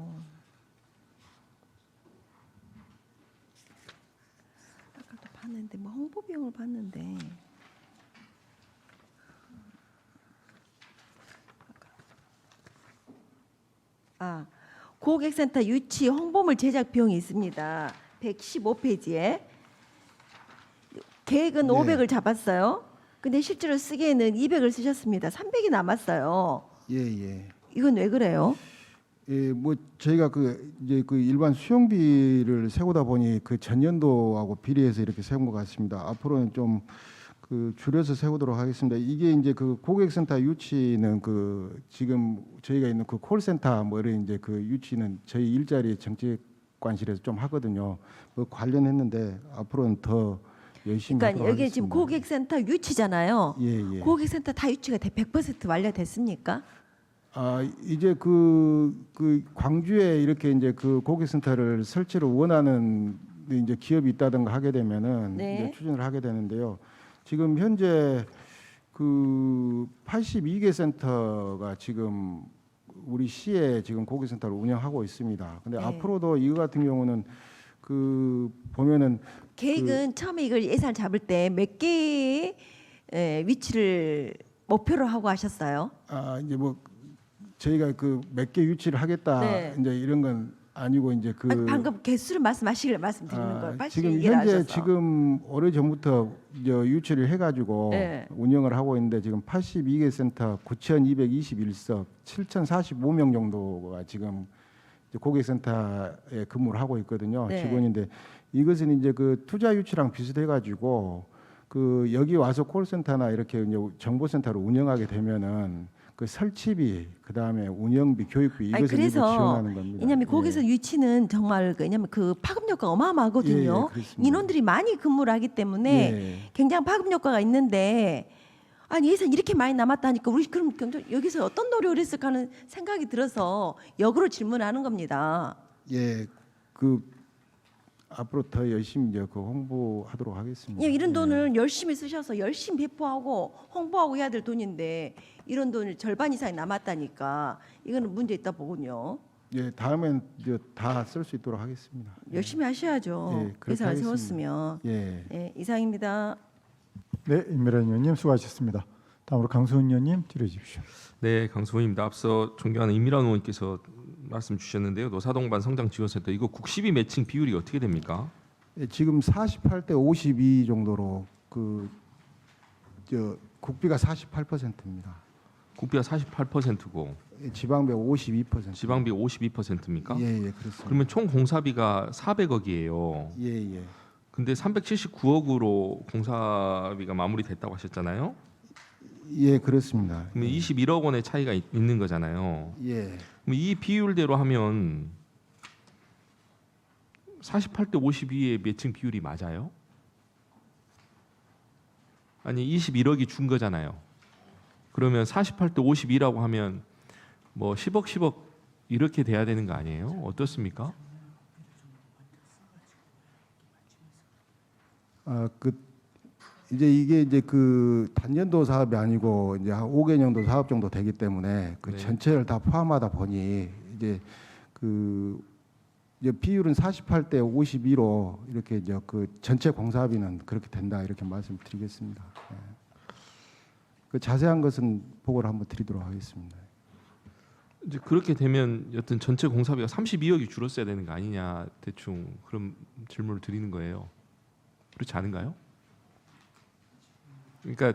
아까도 봤는데 뭐 홍보 비용을 봤는데 고객센터 유치 홍보물 제작 비용이 있습니다. 115페이지에 계획은 네. 500을 잡았어요. 근데 실제로 쓰기에는 200을 쓰셨습니다. 300이 남았어요. 예, 예. 이건 왜 그래요? 예, 뭐 저희가 그 이제 그 일반 수용비를 세우다 보니 그 전년도하고 비례해서 이렇게 세운 것 같습니다. 앞으로는 좀 그 줄여서 세우도록 하겠습니다. 이게 이제 그 고객센터 유치는 그 지금 저희가 있는 그 콜센터 뭐 이런 이제 그 유치는 저희 일자리 정책관실에서 좀 하거든요. 그 관련했는데 앞으로는 더 열심히 그러니까 하도록 여기 지금 하겠습니다. 고객센터 유치잖아요. 예, 예. 고객센터 다 유치가 100% 완료됐습니까? 아 이제 그 광주에 이렇게 이제 그 고객센터를 설치를 원하는 이제 기업이 있다든가 하게 되면은 네. 이제 추진을 하게 되는데요. 지금 현재 그 82개 센터가 지금 우리 시에 지금 고객센터를 운영하고 있습니다. 근데 네. 앞으로도 이거 같은 경우는 그 보면은 계획은 처음에 이걸 예산 잡을 때 몇 개의 위치를 목표로 하고 하셨어요? 아 이제 뭐 저희가 그 몇 개 유치를 하겠다 네. 이제 이런 건 아니고 이제 그 아니, 방금 개수를 말씀드리는 거예요. 빨리 지금 얘기를 현재 하셔서. 지금 오래 전부터 이제 유치를 해가지고 네. 운영을 하고 있는데 지금 82개 센터 9,221석 7,045명 정도가 지금 이제 고객센터에 근무를 하고 있거든요. 네. 직원인데 이것은 이제 그 투자 유치랑 비슷해가지고 그 여기 와서 콜센터나 이렇게 이제 정보센터를 운영하게 되면은 그 설치비, 그 다음에 운영비, 교육비 아니, 이것을 일부 그래서 지원하는 겁니다. 왜냐하면 예. 거기서 유치는 정말 왜냐하면 그 파급 효과가 어마어마하거든요. 예, 예, 그렇습니다. 인원들이 많이 근무를 하기 때문에 예. 굉장히 파급 효과가 있는데 아니 예산 이렇게 많이 남았다니까 우리 그럼 여기서 어떤 노력을 했을까 하는 생각이 들어서 역으로 질문하는 겁니다. 예, 그 앞으로 더 열심히 이제 그 홍보하도록 하겠습니다. 예, 이런 예. 돈을 열심히 쓰셔서 열심히 배포하고 홍보하고 해야 될 돈인데 이런 돈을 절반 이상이 남았다니까 이거는 문제 있다 보군요. 예, 다음엔 다 쓸 수 있도록 하겠습니다. 열심히 하셔야죠. 예, 그렇게 예산을 하겠습니다. 세웠으면. 예. 예, 이상입니다. 네, 임미란 의원님 수고하셨습니다. 다음으로 강수훈 의원님 질의해 주십시오. 네, 강수호입니다. 앞서 존경하는 임미란 의원께서 말씀 주셨는데요. 노사동반 성장지원센터 이거 국시비 매칭 비율이 어떻게 됩니까? 예, 지금 48대 52 정도로 그 저 국비가 48%입니다. 국비가 48%고 지방비 52%. 지방비 52%입니까? 예, 예, 그렇습니다. 그러면 총 공사비가 400억이에요. 예, 예. 근데 379억으로 공사비가 마무리됐다고 하셨잖아요. 예, 그렇습니다. 그러면 21억 원의 차이가 있는 거잖아요. 예. 그럼 이 비율대로 하면 48대 52의 매칭 비율이 맞아요? 아니 21억이 준 거잖아요. 그러면 48대 52라고 하면 뭐 10억 이렇게 돼야 되는 거 아니에요? 어떻습니까? 아, 그 이제 이게 이제 그 단년도 사업이 아니고 이제 한 5개년도 사업 정도 되기 때문에 그 네. 전체를 다 포함하다 보니 이제 그 이제 비율은 48대 52로 이렇게 이제 그 전체 공사비는 그렇게 된다 이렇게 말씀드리겠습니다. 예. 그 자세한 것은 보고를 한번 드리도록 하겠습니다. 이제 그렇게 되면 여튼 전체 공사비가 32억이 줄었어야 되는 거 아니냐 대충 그런 질문을 드리는 거예요. 그렇지 않은가요? 그러니까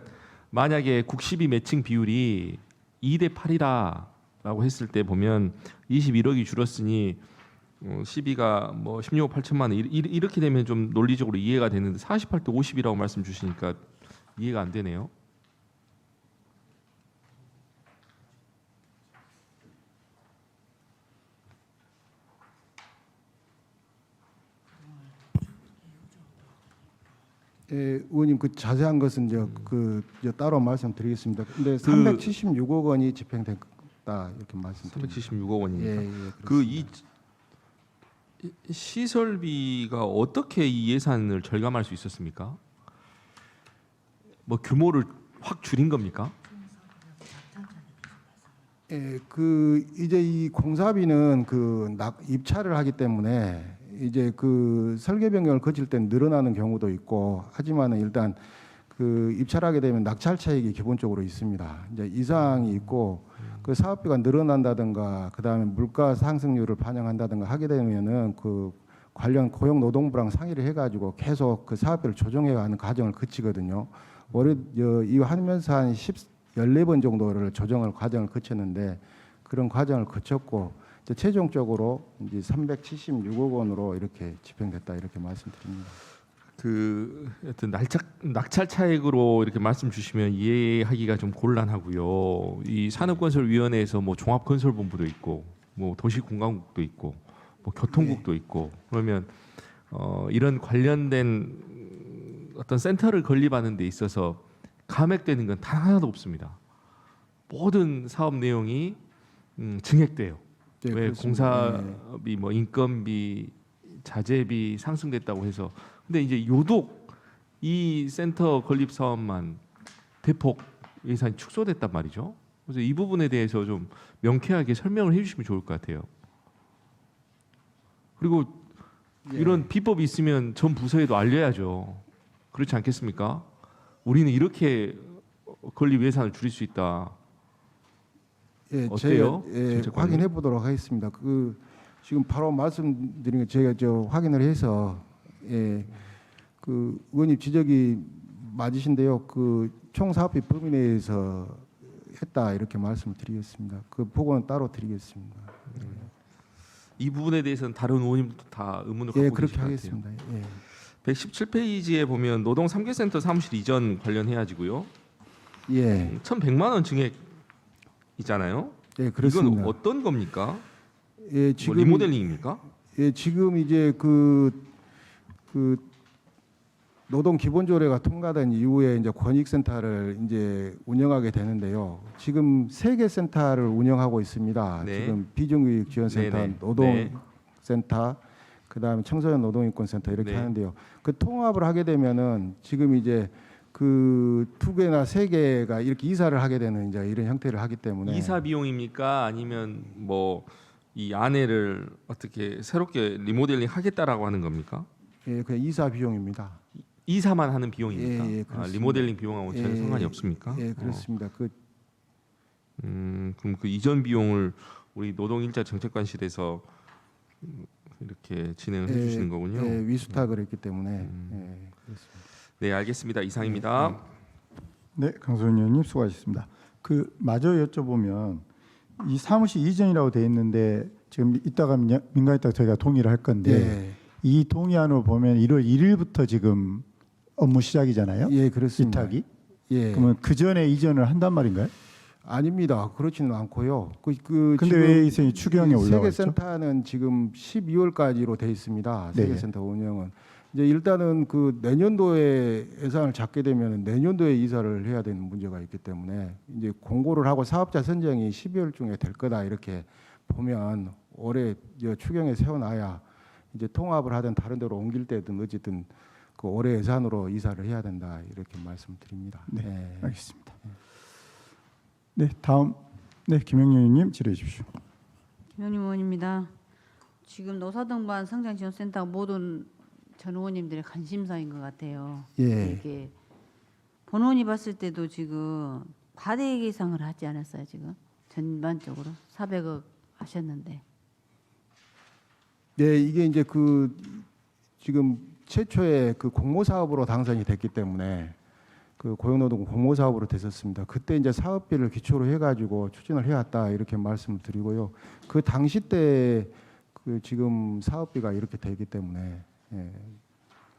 만약에 국시비 매칭 비율이 2대 8이라고 했을 때 보면 21억이 줄었으니 시비가 뭐 16억 8천만 원 이렇게 되면 좀 논리적으로 이해가 되는데 48대 50이라고 말씀 주시니까 이해가 안 되네요. 예, 의원님 그 자세한 것은 이제 따로 말씀드리겠습니다. 근데 376억 원이 집행됐다 이렇게 말씀드립니다. 376억 원입니까? 예, 예, 그 그렇습니다. 이 시설비가 어떻게 이 예산을 절감할 수 있었습니까? 뭐 규모를 확 줄인 겁니까? 예, 그 이제 이 공사비는 입찰을 하기 때문에 이제 그 설계 변경을 거칠 때 늘어나는 경우도 있고 하지만은 일단 그 입찰하게 되면 낙찰 차익이 기본적으로 있습니다. 이제 이상이 있고 그 사업비가 늘어난다든가 그다음에 물가 상승률을 반영한다든가 하게 되면은 그 관련 고용노동부랑 상의를 해가지고 계속 그 사업비를 조정해가는 과정을 거치거든요. 올해 이거 하면서 한 14번 정도를 조정을 과정을 거쳤는데 그런 과정을 거쳤고 이제 최종적으로 이제 376억 원으로 이렇게 집행됐다 이렇게 말씀드립니다. 그 하여튼 낙찰 차익으로 이렇게 말씀 주시면 이해하기가 좀 곤란하고요. 이 산업건설위원회에서 뭐 종합건설본부도 있고, 뭐 도시공간국도 있고, 뭐 교통국도 있고 그러면 이런 관련된 어떤 센터를 건립하는 데 있어서 감액되는 건 단 하나도 없습니다. 모든 사업 내용이 증액돼요. 네, 왜 그렇습니다. 공사비, 뭐 인건비, 자재비 상승됐다고 해서 근데 이제 유독 이 센터 건립 사업만 대폭 예산이 축소됐단 말이죠. 그래서 이 부분에 대해서 좀 명쾌하게 설명을 해주시면 좋을 것 같아요. 그리고 이런 비법이 있으면 전 부서에도 알려야죠. 그렇지 않겠습니까? 우리는 이렇게 건립 예산을 줄일 수 있다. 예, 어때요? 제가 정책관님? 확인해 보도록 하겠습니다. 그 지금 바로 말씀드린 거 제가 확인을 해서 그 의원님 지적이 맞으신데요. 그 총 사업비 범위 내에서 했다 이렇게 말씀드리겠습니다. 그 보고는 따로 드리겠습니다. 이 부분에 대해서는 다른 의원님도 다 의문을 갖고 예, 계실 그렇게 것 같아요. 하겠습니다. 예. 117페이지에 보면 노동 3개센터 사무실 이전 관련해야지고요. 예, 1,100만 원 증액이잖아요. 예, 그렇습니다. 이건 어떤 겁니까? 예, 뭐 리모델링입니까? 예, 지금 이제 그 노동 기본조례가 통과된 이후에 이제 권익센터를 이제 운영하게 되는데요. 지금 3개 센터를 운영하고 있습니다. 네. 지금 비정규직 지원센터, 네네. 노동센터, 그다음에 청소년 노동인권센터 이렇게 네. 하는데요. 그 통합을 하게 되면은 지금 이제 그 2개나 3개가 이렇게 이사를 하게 되는 이제 이런 형태를 하기 때문에 이사 비용입니까? 아니면 뭐 이 안에를 어떻게 새롭게 리모델링 하겠다라고 하는 겁니까? 예, 그냥 이사 비용입니다. 이사만 하는 비용입니까? 예, 그렇습니다. 리모델링 비용하고 전혀 예, 상관이 없습니까? 예, 그렇습니다. 그럼 그 이전 비용을 우리 노동일자 정책관실에서 이렇게 진행을 해주시는 거군요. 예, 위수탁을 했기 때문에 예, 그렇습니다. 네, 알겠습니다. 이상입니다. 네, 강소연 의원님 수고하셨습니다. 그 마저 여쭤보면 이 사무실 이전이라고 돼 있는데 지금 이따가 민간이따가 저희가 동의를 할 건데 예, 이 동의안을 보면 1월 1일부터 지금 업무 시작이잖아요. 예, 그렇습니다. 위탁이. 예, 그러면 그 전에 이전을 한단 말인가요? 아닙니다. 그렇지는 않고요. 근데 왜 이선이 추경에 올라왔죠? 세계센터는 지금 12월까지로 돼 있습니다. 네. 세계센터 운영은 이제 일단은 그 내년도에 예산을 잡게 되면 내년도에 이사를 해야 되는 문제가 있기 때문에 이제 공고를 하고 사업자 선정이 12월 중에 될 거다 이렇게 보면 올해 추경에 세워놔야 이제 통합을 하든 다른 데로 옮길 때든 어쨌든 그 올해 예산으로 이사를 해야 된다 이렇게 말씀드립니다. 네, 알겠습니다. 네, 다음 김영렬 의원님 질의해 주십시오. 김영림 의원입니다. 지금 노사등반 성장지원센터 모든 전 의원님들의 관심사인 것 같아요. 예. 이게 본원이 봤을 때도 지금 과대 예상을 하지 않았어요. 지금 전반적으로 400억 하셨는데. 네, 이게 이제 그 지금 최초의 그 공모 사업으로 당선이 됐기 때문에 그 고용노동 공모 사업으로 됐었습니다. 그때 이제 사업비를 기초로 해가지고 추진을 해왔다 이렇게 말씀을 드리고요. 그 당시 때 그 지금 사업비가 이렇게 되기 때문에 예.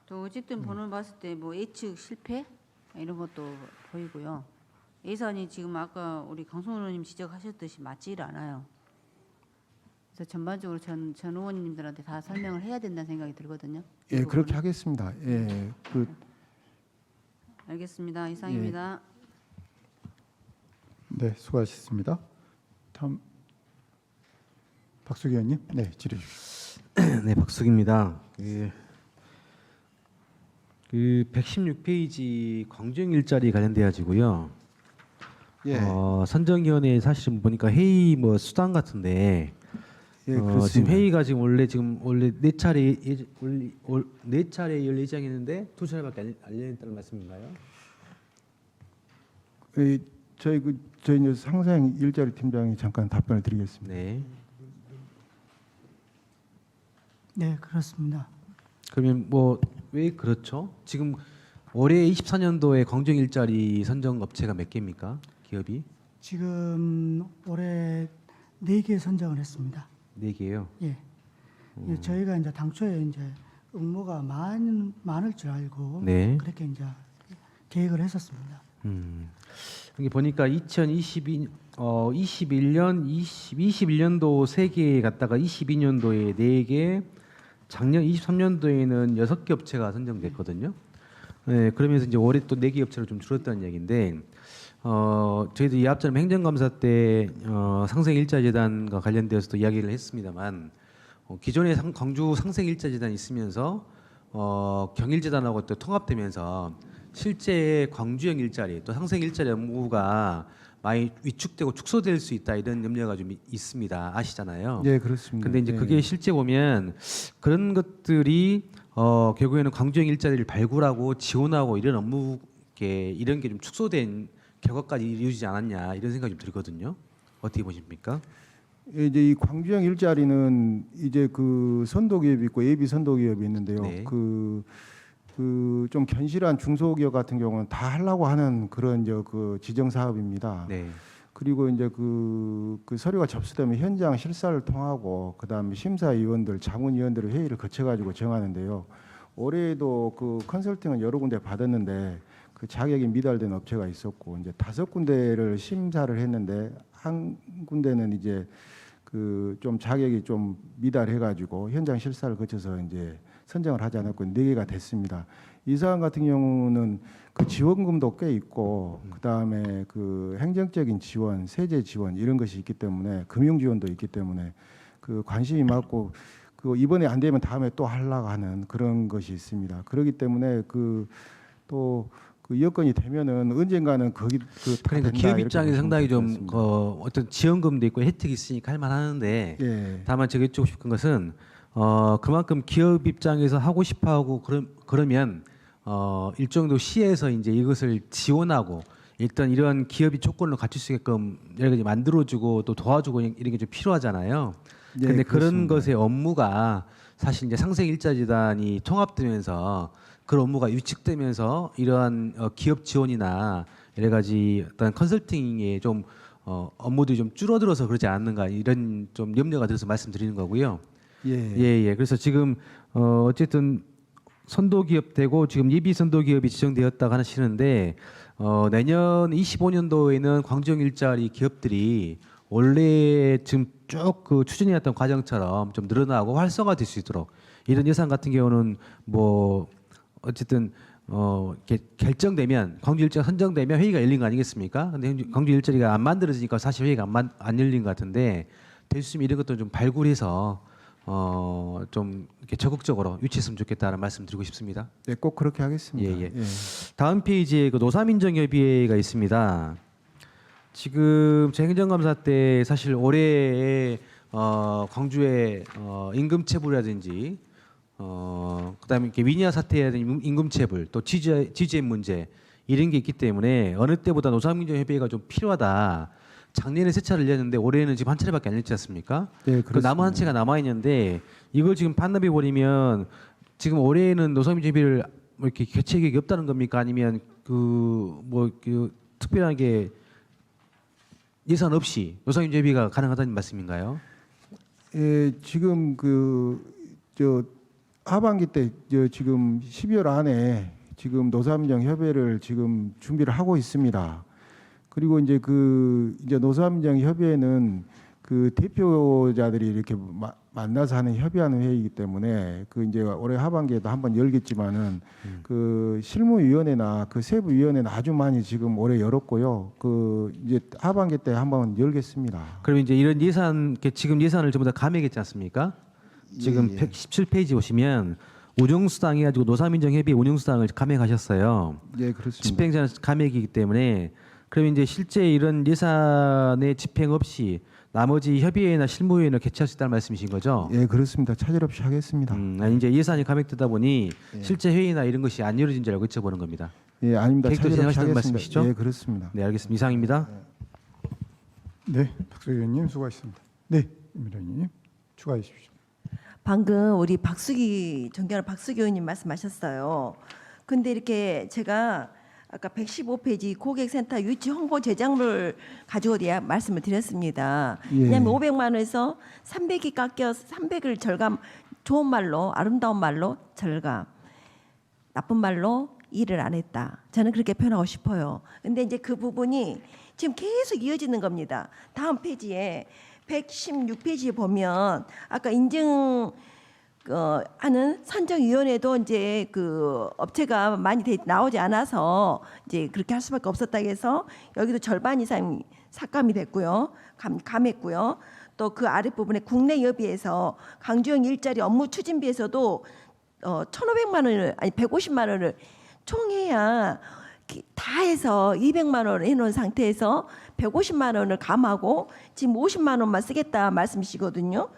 또 어쨌든 본원 봤을 때 뭐 예측 실패 이런 것도 보이고요. 예산이 지금 아까 우리 강성훈 의원님 지적하셨듯이 맞지를 않아요. 그래서 전반적으로 전 의원님들한테 다 설명을 해야 된다는 생각이 들거든요. 예, 이 그렇게 부분은. 하겠습니다. 예, 그 알겠습니다. 이상입니다. 네, 수고하셨습니다. 다음 박수기 의원님, 네, 질의 주십시오. 네, 박숙입니다. 그 116페이지 광주형 일자리 관련돼 가지고요. 예, 선정위원회 사실은 보니까 회의 뭐 수당 같은데 예, 지금 그렇습니다. 회의가 지금 원래 네 차례 열 예정했는데 두 차례밖에 안 열렸다는 말씀인가요? 저희 이제 상생 일자리 팀장이 잠깐 답변을 드리겠습니다. 네. 네, 그렇습니다. 그러면 뭐 왜 그렇죠? 지금 올해 24년도에 광주형 일자리 선정 업체가 몇 개입니까? 기업이? 지금 올해 4개 선정을 했습니다. 4개요. 예. 예, 저희가 이제 당초에 이제 응모가 많을 줄 알고 네. 그렇게 이제 계획을 했었습니다. 여기 보니까 21년 21년도 3개 갔다가 22년도에 4개, 작년 23년도에는 6개 업체가 선정됐거든요. 네, 그러면서 이제 올해 또 4개 업체로 좀 줄었다는 얘기인데 저희도 이 앞전 행정감사 때 상생일자재단과 관련되어서도 이야기를 했습니다만 기존에 광주 상생일자재단이 있으면서 경일재단하고 또 통합되면서 실제 광주형 일자리 또 상생 일자리 업무가 많이 위축되고 축소될 수 있다 이런 염려가 좀 있습니다. 아시잖아요. 예, 그렇습니다. 근데 이제 예. 그게 실제 보면 그런 것들이 결국에는 광주형 일자리를 발굴하고 지원하고 이런 이런 게 좀 축소된 결과까지 이루어지지 않았냐 이런 생각이 좀 들거든요. 어떻게 보십니까? 이제 이 광주형 일자리는 이제 그 선도기업이 있고 예비 선도기업이 있는데요. 네. 그 좀 견실한 중소기업 같은 경우는 다 하려고 하는 그런 그 지정 사업입니다. 네. 그리고 이제 그 서류가 접수되면 현장 실사를 통하고 그다음에 심사위원들, 자문위원들의 회의를 거쳐가지고 정하는데요. 올해도 그 컨설팅은 여러 군데 받았는데 그 자격이 미달된 업체가 있었고 이제 5군데를 심사를 했는데 한 군데는 이제 그 좀 자격이 좀 미달해가지고 현장 실사를 거쳐서 이제 선정을 하지 않았고 4개가 됐습니다. 이 사안 같은 경우는 그 지원금도 꽤 있고 그다음에 그 행정적인 지원, 세제 지원 이런 것이 있기 때문에 금융 지원도 있기 때문에 그 관심이 많고 그 이번에 안 되면 다음에 또 하려고 하는 그런 것이 있습니다. 그렇기 때문에 또 그 여건이 되면은 언젠가는 거기 그러니까 기업 입장에서 상당히 좀 어떤 지원금도 있고 혜택이 있으니까 할 만하는데 예. 다만 제가 여쭙고 싶은 것은 그만큼 기업 입장에서 하고 싶어하고 그러면 일정도 시에서 이제 이것을 지원하고 일단 이런 기업이 조건을 갖출 수 있게끔 여러 가지 만들어주고 또 도와주고 이런 게 좀 필요하잖아요. 예, 근데 그런 그렇습니다. 것의 업무가 사실 이제 상생일자재단이 통합되면서 그런 업무가 위축되면서 이러한 기업 지원이나 여러 가지 어떤 컨설팅의 좀 업무들이 좀 줄어들어서 그러지 않는가 이런 좀 염려가 들어서 말씀드리는 거고요. 예. 그래서 지금 어쨌든 선도기업 되고 지금 예비 선도기업이 지정되었다고 하시는데 내년 25년도에는 광주형 일자리 기업들이 원래 지금 쭉 그 추진해왔던 과정처럼 좀 늘어나고 활성화될 수 있도록 이런 예산 같은 경우는 뭐 어쨌든 이렇게 결정되면 광주 일자리가 선정되면 회의가 열린 거 아니겠습니까? 근데 광주 일자리가 안 만들어지니까 사실 회의가 안 열린 것 같은데 될 수 있으면 이런 것도 좀 발굴해서 좀 이렇게 적극적으로 유치했으면 좋겠다는 말씀드리고 싶습니다. 네, 꼭 그렇게 하겠습니다. 예. 다음 페이지에 그 노사민정협의회가 있습니다. 지금 제 행정감사 때 사실 올해에 광주의 임금체불이라든지 그다음에 이렇게 위니아 사태에 대한 임금체불 또 GGM 문제 이런 게 있기 때문에 어느 때보다 노사민정협의회가 좀 필요하다. 작년에 3차례를 열렸는데 올해는 지금 한 차례밖에 안 열렸지 않습니까? 네, 그 남은 한 채가 남아 있는데 이걸 지금 반납해 버리면 지금 올해는 노사민정협의회를 뭐 이렇게 개최 계획이 없다는 겁니까? 아니면 그 특별하게 예산 없이 노사민정협의회가 가능하다는 말씀인가요? 예, 지금 하반기 때 지금 12월 안에 지금 노사민정 협의회를 지금 준비를 하고 있습니다. 그리고 이제 노사민정 협의회는 그 대표자들이 이렇게 만나서 하는 협의하는 회의이기 때문에 그 이제 올해 하반기에도 한번 열겠지만은 그 실무위원회나 그 세부위원회는 아주 많이 지금 올해 열었고요. 그 이제 하반기 때 한번 열겠습니다. 그럼 이제 이런 예산 지금 예산을 전부 다 감액했지 않습니까? 지금 예. 117페이지 보시면 운용수당 해가지고 노사민정협의 운용수당을 감액하셨어요. 예, 그렇습니다. 집행자는 감액이기 때문에 그럼 이제 실제 이런 예산의 집행 없이 나머지 협의회나 실무회의를 개최할 수 있다는 말씀이신 거죠? 예, 그렇습니다. 차질 없이 하겠습니다. 아니 이제 예산이 감액되다 보니 예. 실제 회의나 이런 것이 안 이루어진 줄 알고 여쭤보는 겁니다. 예, 아닙니다. 계획도 차질 없이 진행하시는 하겠습니다. 말씀이시죠? 예, 그렇습니다. 네, 알겠습니다. 이상입니다. 네, 박수 의원님 수고하셨습니다. 네, 임미라 의원님 추가해 주십시오. 방금 우리 존경하는 박수기 의원님 말씀하셨어요. 근데 이렇게 제가 아까 115페이지 고객센터 유치 홍보 제작물 가지고 말씀을 드렸습니다. 예. 왜냐하면 500만 원에서 300이 깎여서 300을 절감, 좋은 말로 아름다운 말로 절감, 나쁜 말로 일을 안 했다. 저는 그렇게 표현하고 싶어요. 근데 이제 그 부분이 지금 계속 이어지는 겁니다. 다음 페이지에 116페이지에 보면 아까 인증 하는 선정위원회도 이제 그 업체가 많이 나오지 않아서 이제 그렇게 할 수밖에 없었다 해서 여기도 절반 이상 삭감이 됐고요. 감했고요. 또 그 아랫부분에 국내 여비에서 강주영 일자리 업무 추진비에서도 1,500만 원을 아니 150만 원을 총해야 다 해서 200만 원을 해놓은 상태에서 150만 원을 감하고 지금 50만 원만 쓰겠다 말씀이시거든요.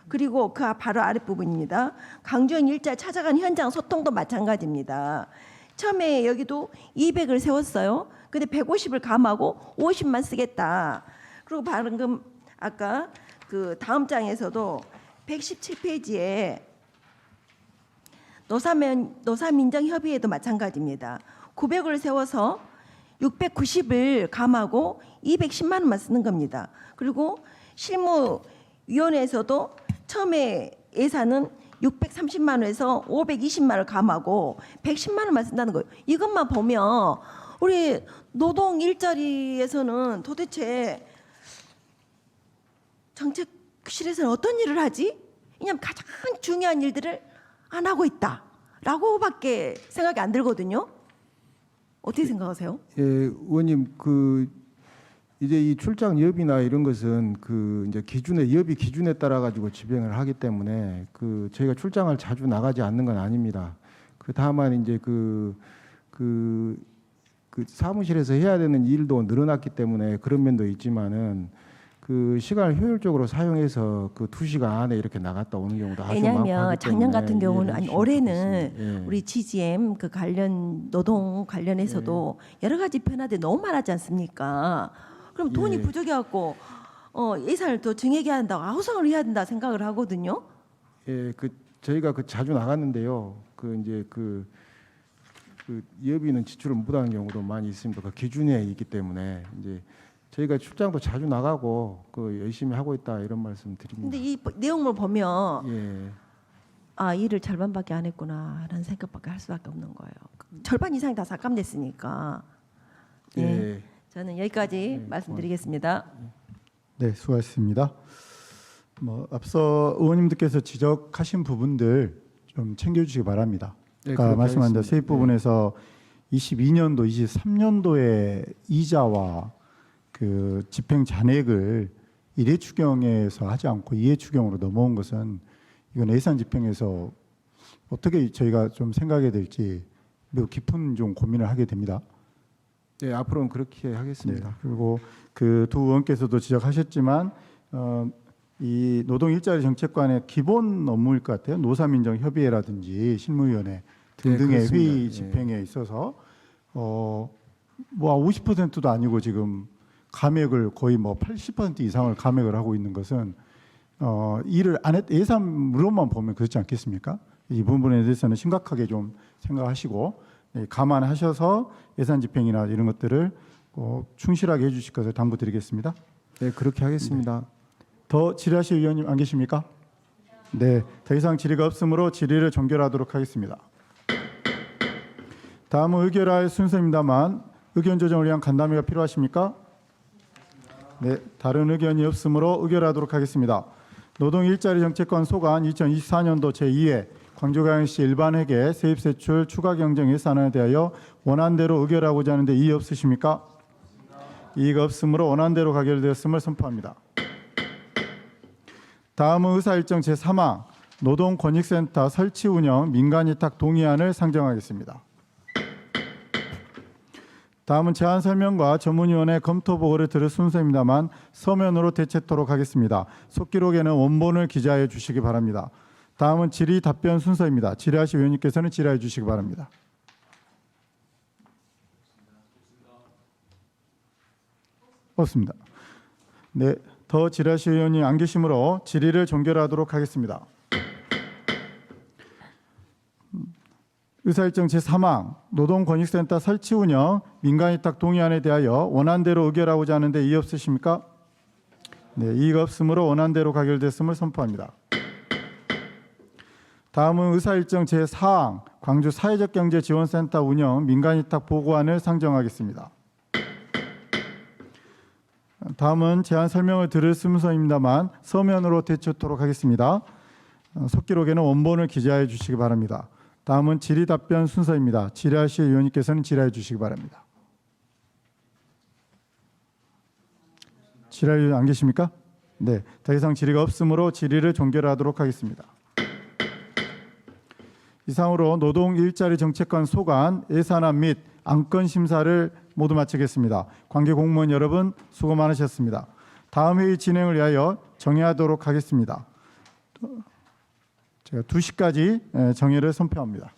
그리고 그 바로 아랫부분입니다. 강주영 일자 찾아간 현장 소통도 마찬가지입니다. 처음에 여기도 200을 세웠어요. 근데 150을 감하고 50만 쓰겠다. 그리고 방금 아까 그 다음 장에서도 117페이지에 노사민정협의회도 마찬가지입니다. 900을 세워서 690을 감하고 210만 원만 쓰는 겁니다. 그리고 실무위원회에서도 처음에 예산은 630만 원에서 520만 원을 감하고 110만 원만 쓴다는 거예요. 이것만 보면 우리 노동 일자리에서는 도대체 정책실에서는 어떤 일을 하지? 왜냐하면 가장 중요한 일들을 안 하고 있다라고밖에 생각이 안 들거든요. 어떻게 생각하세요? 예, 의원님 그 이제 이 출장 여비나 이런 것은 그 이제 여비 기준에 따라 가지고 집행을 하기 때문에 그 저희가 출장을 자주 나가지 않는 건 아닙니다. 그 다만 이제 그 사무실에서 해야 되는 일도 늘어났기 때문에 그런 면도 있지만은 그 시간을 효율적으로 사용해서 그 2시간 안에 이렇게 나갔다 오는 경우도 아주 많고 왜냐하면 하기 작년 때문에 같은 경우는 이해해 아니 주시면 올해는 좋겠습니다. 예. 우리 GGM 그 관련 노동 관련해서도 여러 가지 변화들이 너무 많았지 않습니까? 그럼 돈이 예. 부족해갖고 예산을 더 증액해야 한다고 아우성을 해야 된다 생각을 하거든요. 예, 그 저희가 그 자주 나갔는데요. 그 이제 그 여비는 지출을 못하는 경우도 많이 있습니다. 그 기준에 있기 때문에 이제 저희가 출장도 자주 나가고 그 열심히 하고 있다 이런 말씀 드립니다. 근데 이 내용을 보면 예, 아 일을 절반밖에 안 했구나라는 생각밖에 할 수밖에 없는 거예요. 절반 이상이 다 삭감됐으니까. 예. 예. 저는 여기까지 말씀드리겠습니다. 네, 수고하셨습니다. 앞서 의원님들께서 지적하신 부분들 좀 챙겨주시기 바랍니다. 네, 아까 그렇게 말씀한 대로 하겠습니다. 세입 부분에서 22년도, 23년도에 이자와 그 집행 잔액을 1회 추경에서 하지 않고 2회 추경으로 넘어온 것은 이건 예산 집행에서 어떻게 저희가 좀 생각해야 될지 매우 깊은 좀 고민을 하게 됩니다. 네, 앞으로는 그렇게 하겠습니다. 네, 그리고 그 두 의원께서도 지적하셨지만 이 노동 일자리 정책관의 기본 업무일 것 같아요. 노사민정협의회라든지 실무위원회 등등의 그렇습니다. 회의 예. 집행에 있어서 뭐 50%도 아니고 지금 감액을 거의 80% 이상을 감액을 하고 있는 것은 일을 안 했 예산으로만 보면 그렇지 않겠습니까? 이 부분에 대해서는 심각하게 좀 생각하시고 감안하셔서 예산 집행이나 이런 것들을 꼭 충실하게 해주실 것을 당부드리겠습니다. 네, 그렇게 하겠습니다. 더 질의하실 의원님 안 계십니까? 네, 더 이상 질의가 없으므로 질의를 종결하도록 하겠습니다. 다음은 의결할 순서입니다만 의견 조정을 위한 간담회가 필요하십니까? 네, 다른 의견이 없으므로 의결하도록 하겠습니다. 노동 일자리 정책관 소관 2024년도 제2회 광주광역시 일반회계 세입세출 추가 경정 예산안에 대하여 원안대로 의결하고자 하는데 이의 없으십니까? 이의가 없으므로 원안대로 가결되었음을 선포합니다. 다음은 의사일정 제3항 노동권익센터 설치 운영 민간위탁 동의안을 상정하겠습니다. 다음은 제안 설명과 전문위원회 검토 보고를 들을 순서입니다만 서면으로 대체토록 하겠습니다. 속기록에는 원본을 기재하여 주시기 바랍니다. 다음은 질의 답변 순서입니다. 질의하실 위원님께서는 질의해 주시기 바랍니다. 없습니다. 네, 더 질의하실 위원님 안 계시므로 질의를 종결하도록 하겠습니다. 의사일정 제3항 노동권익센터 설치 운영 민간위탁 동의안에 대하여 원안대로 의결하고자 하는데 이의 없으십니까? 네, 이의가 없으므로 원안대로 가결됐음을 선포합니다. 다음은 의사일정 제4항 광주 사회적경제지원센터 운영 민간위탁 보고안을 상정하겠습니다. 다음은 제안 설명을 들을 순서입니다만 서면으로 대체토록 하겠습니다. 속기록에는 원본을 기재하여 주시기 바랍니다. 다음은 질의 답변 순서입니다. 질의하실 위원님께서는 질의해 주시기 바랍니다. 질의할 위원 안 계십니까? 네, 더 이상 질의가 없으므로 질의를 종결하도록 하겠습니다. 이상으로 노동 일자리 정책관 소관 예산안 및 안건 심사를 모두 마치겠습니다. 관계 공무원 여러분 수고 많으셨습니다. 다음 회의 진행을 위하여 정회하도록 하겠습니다. 제가 2시까지 정회를 선포합니다.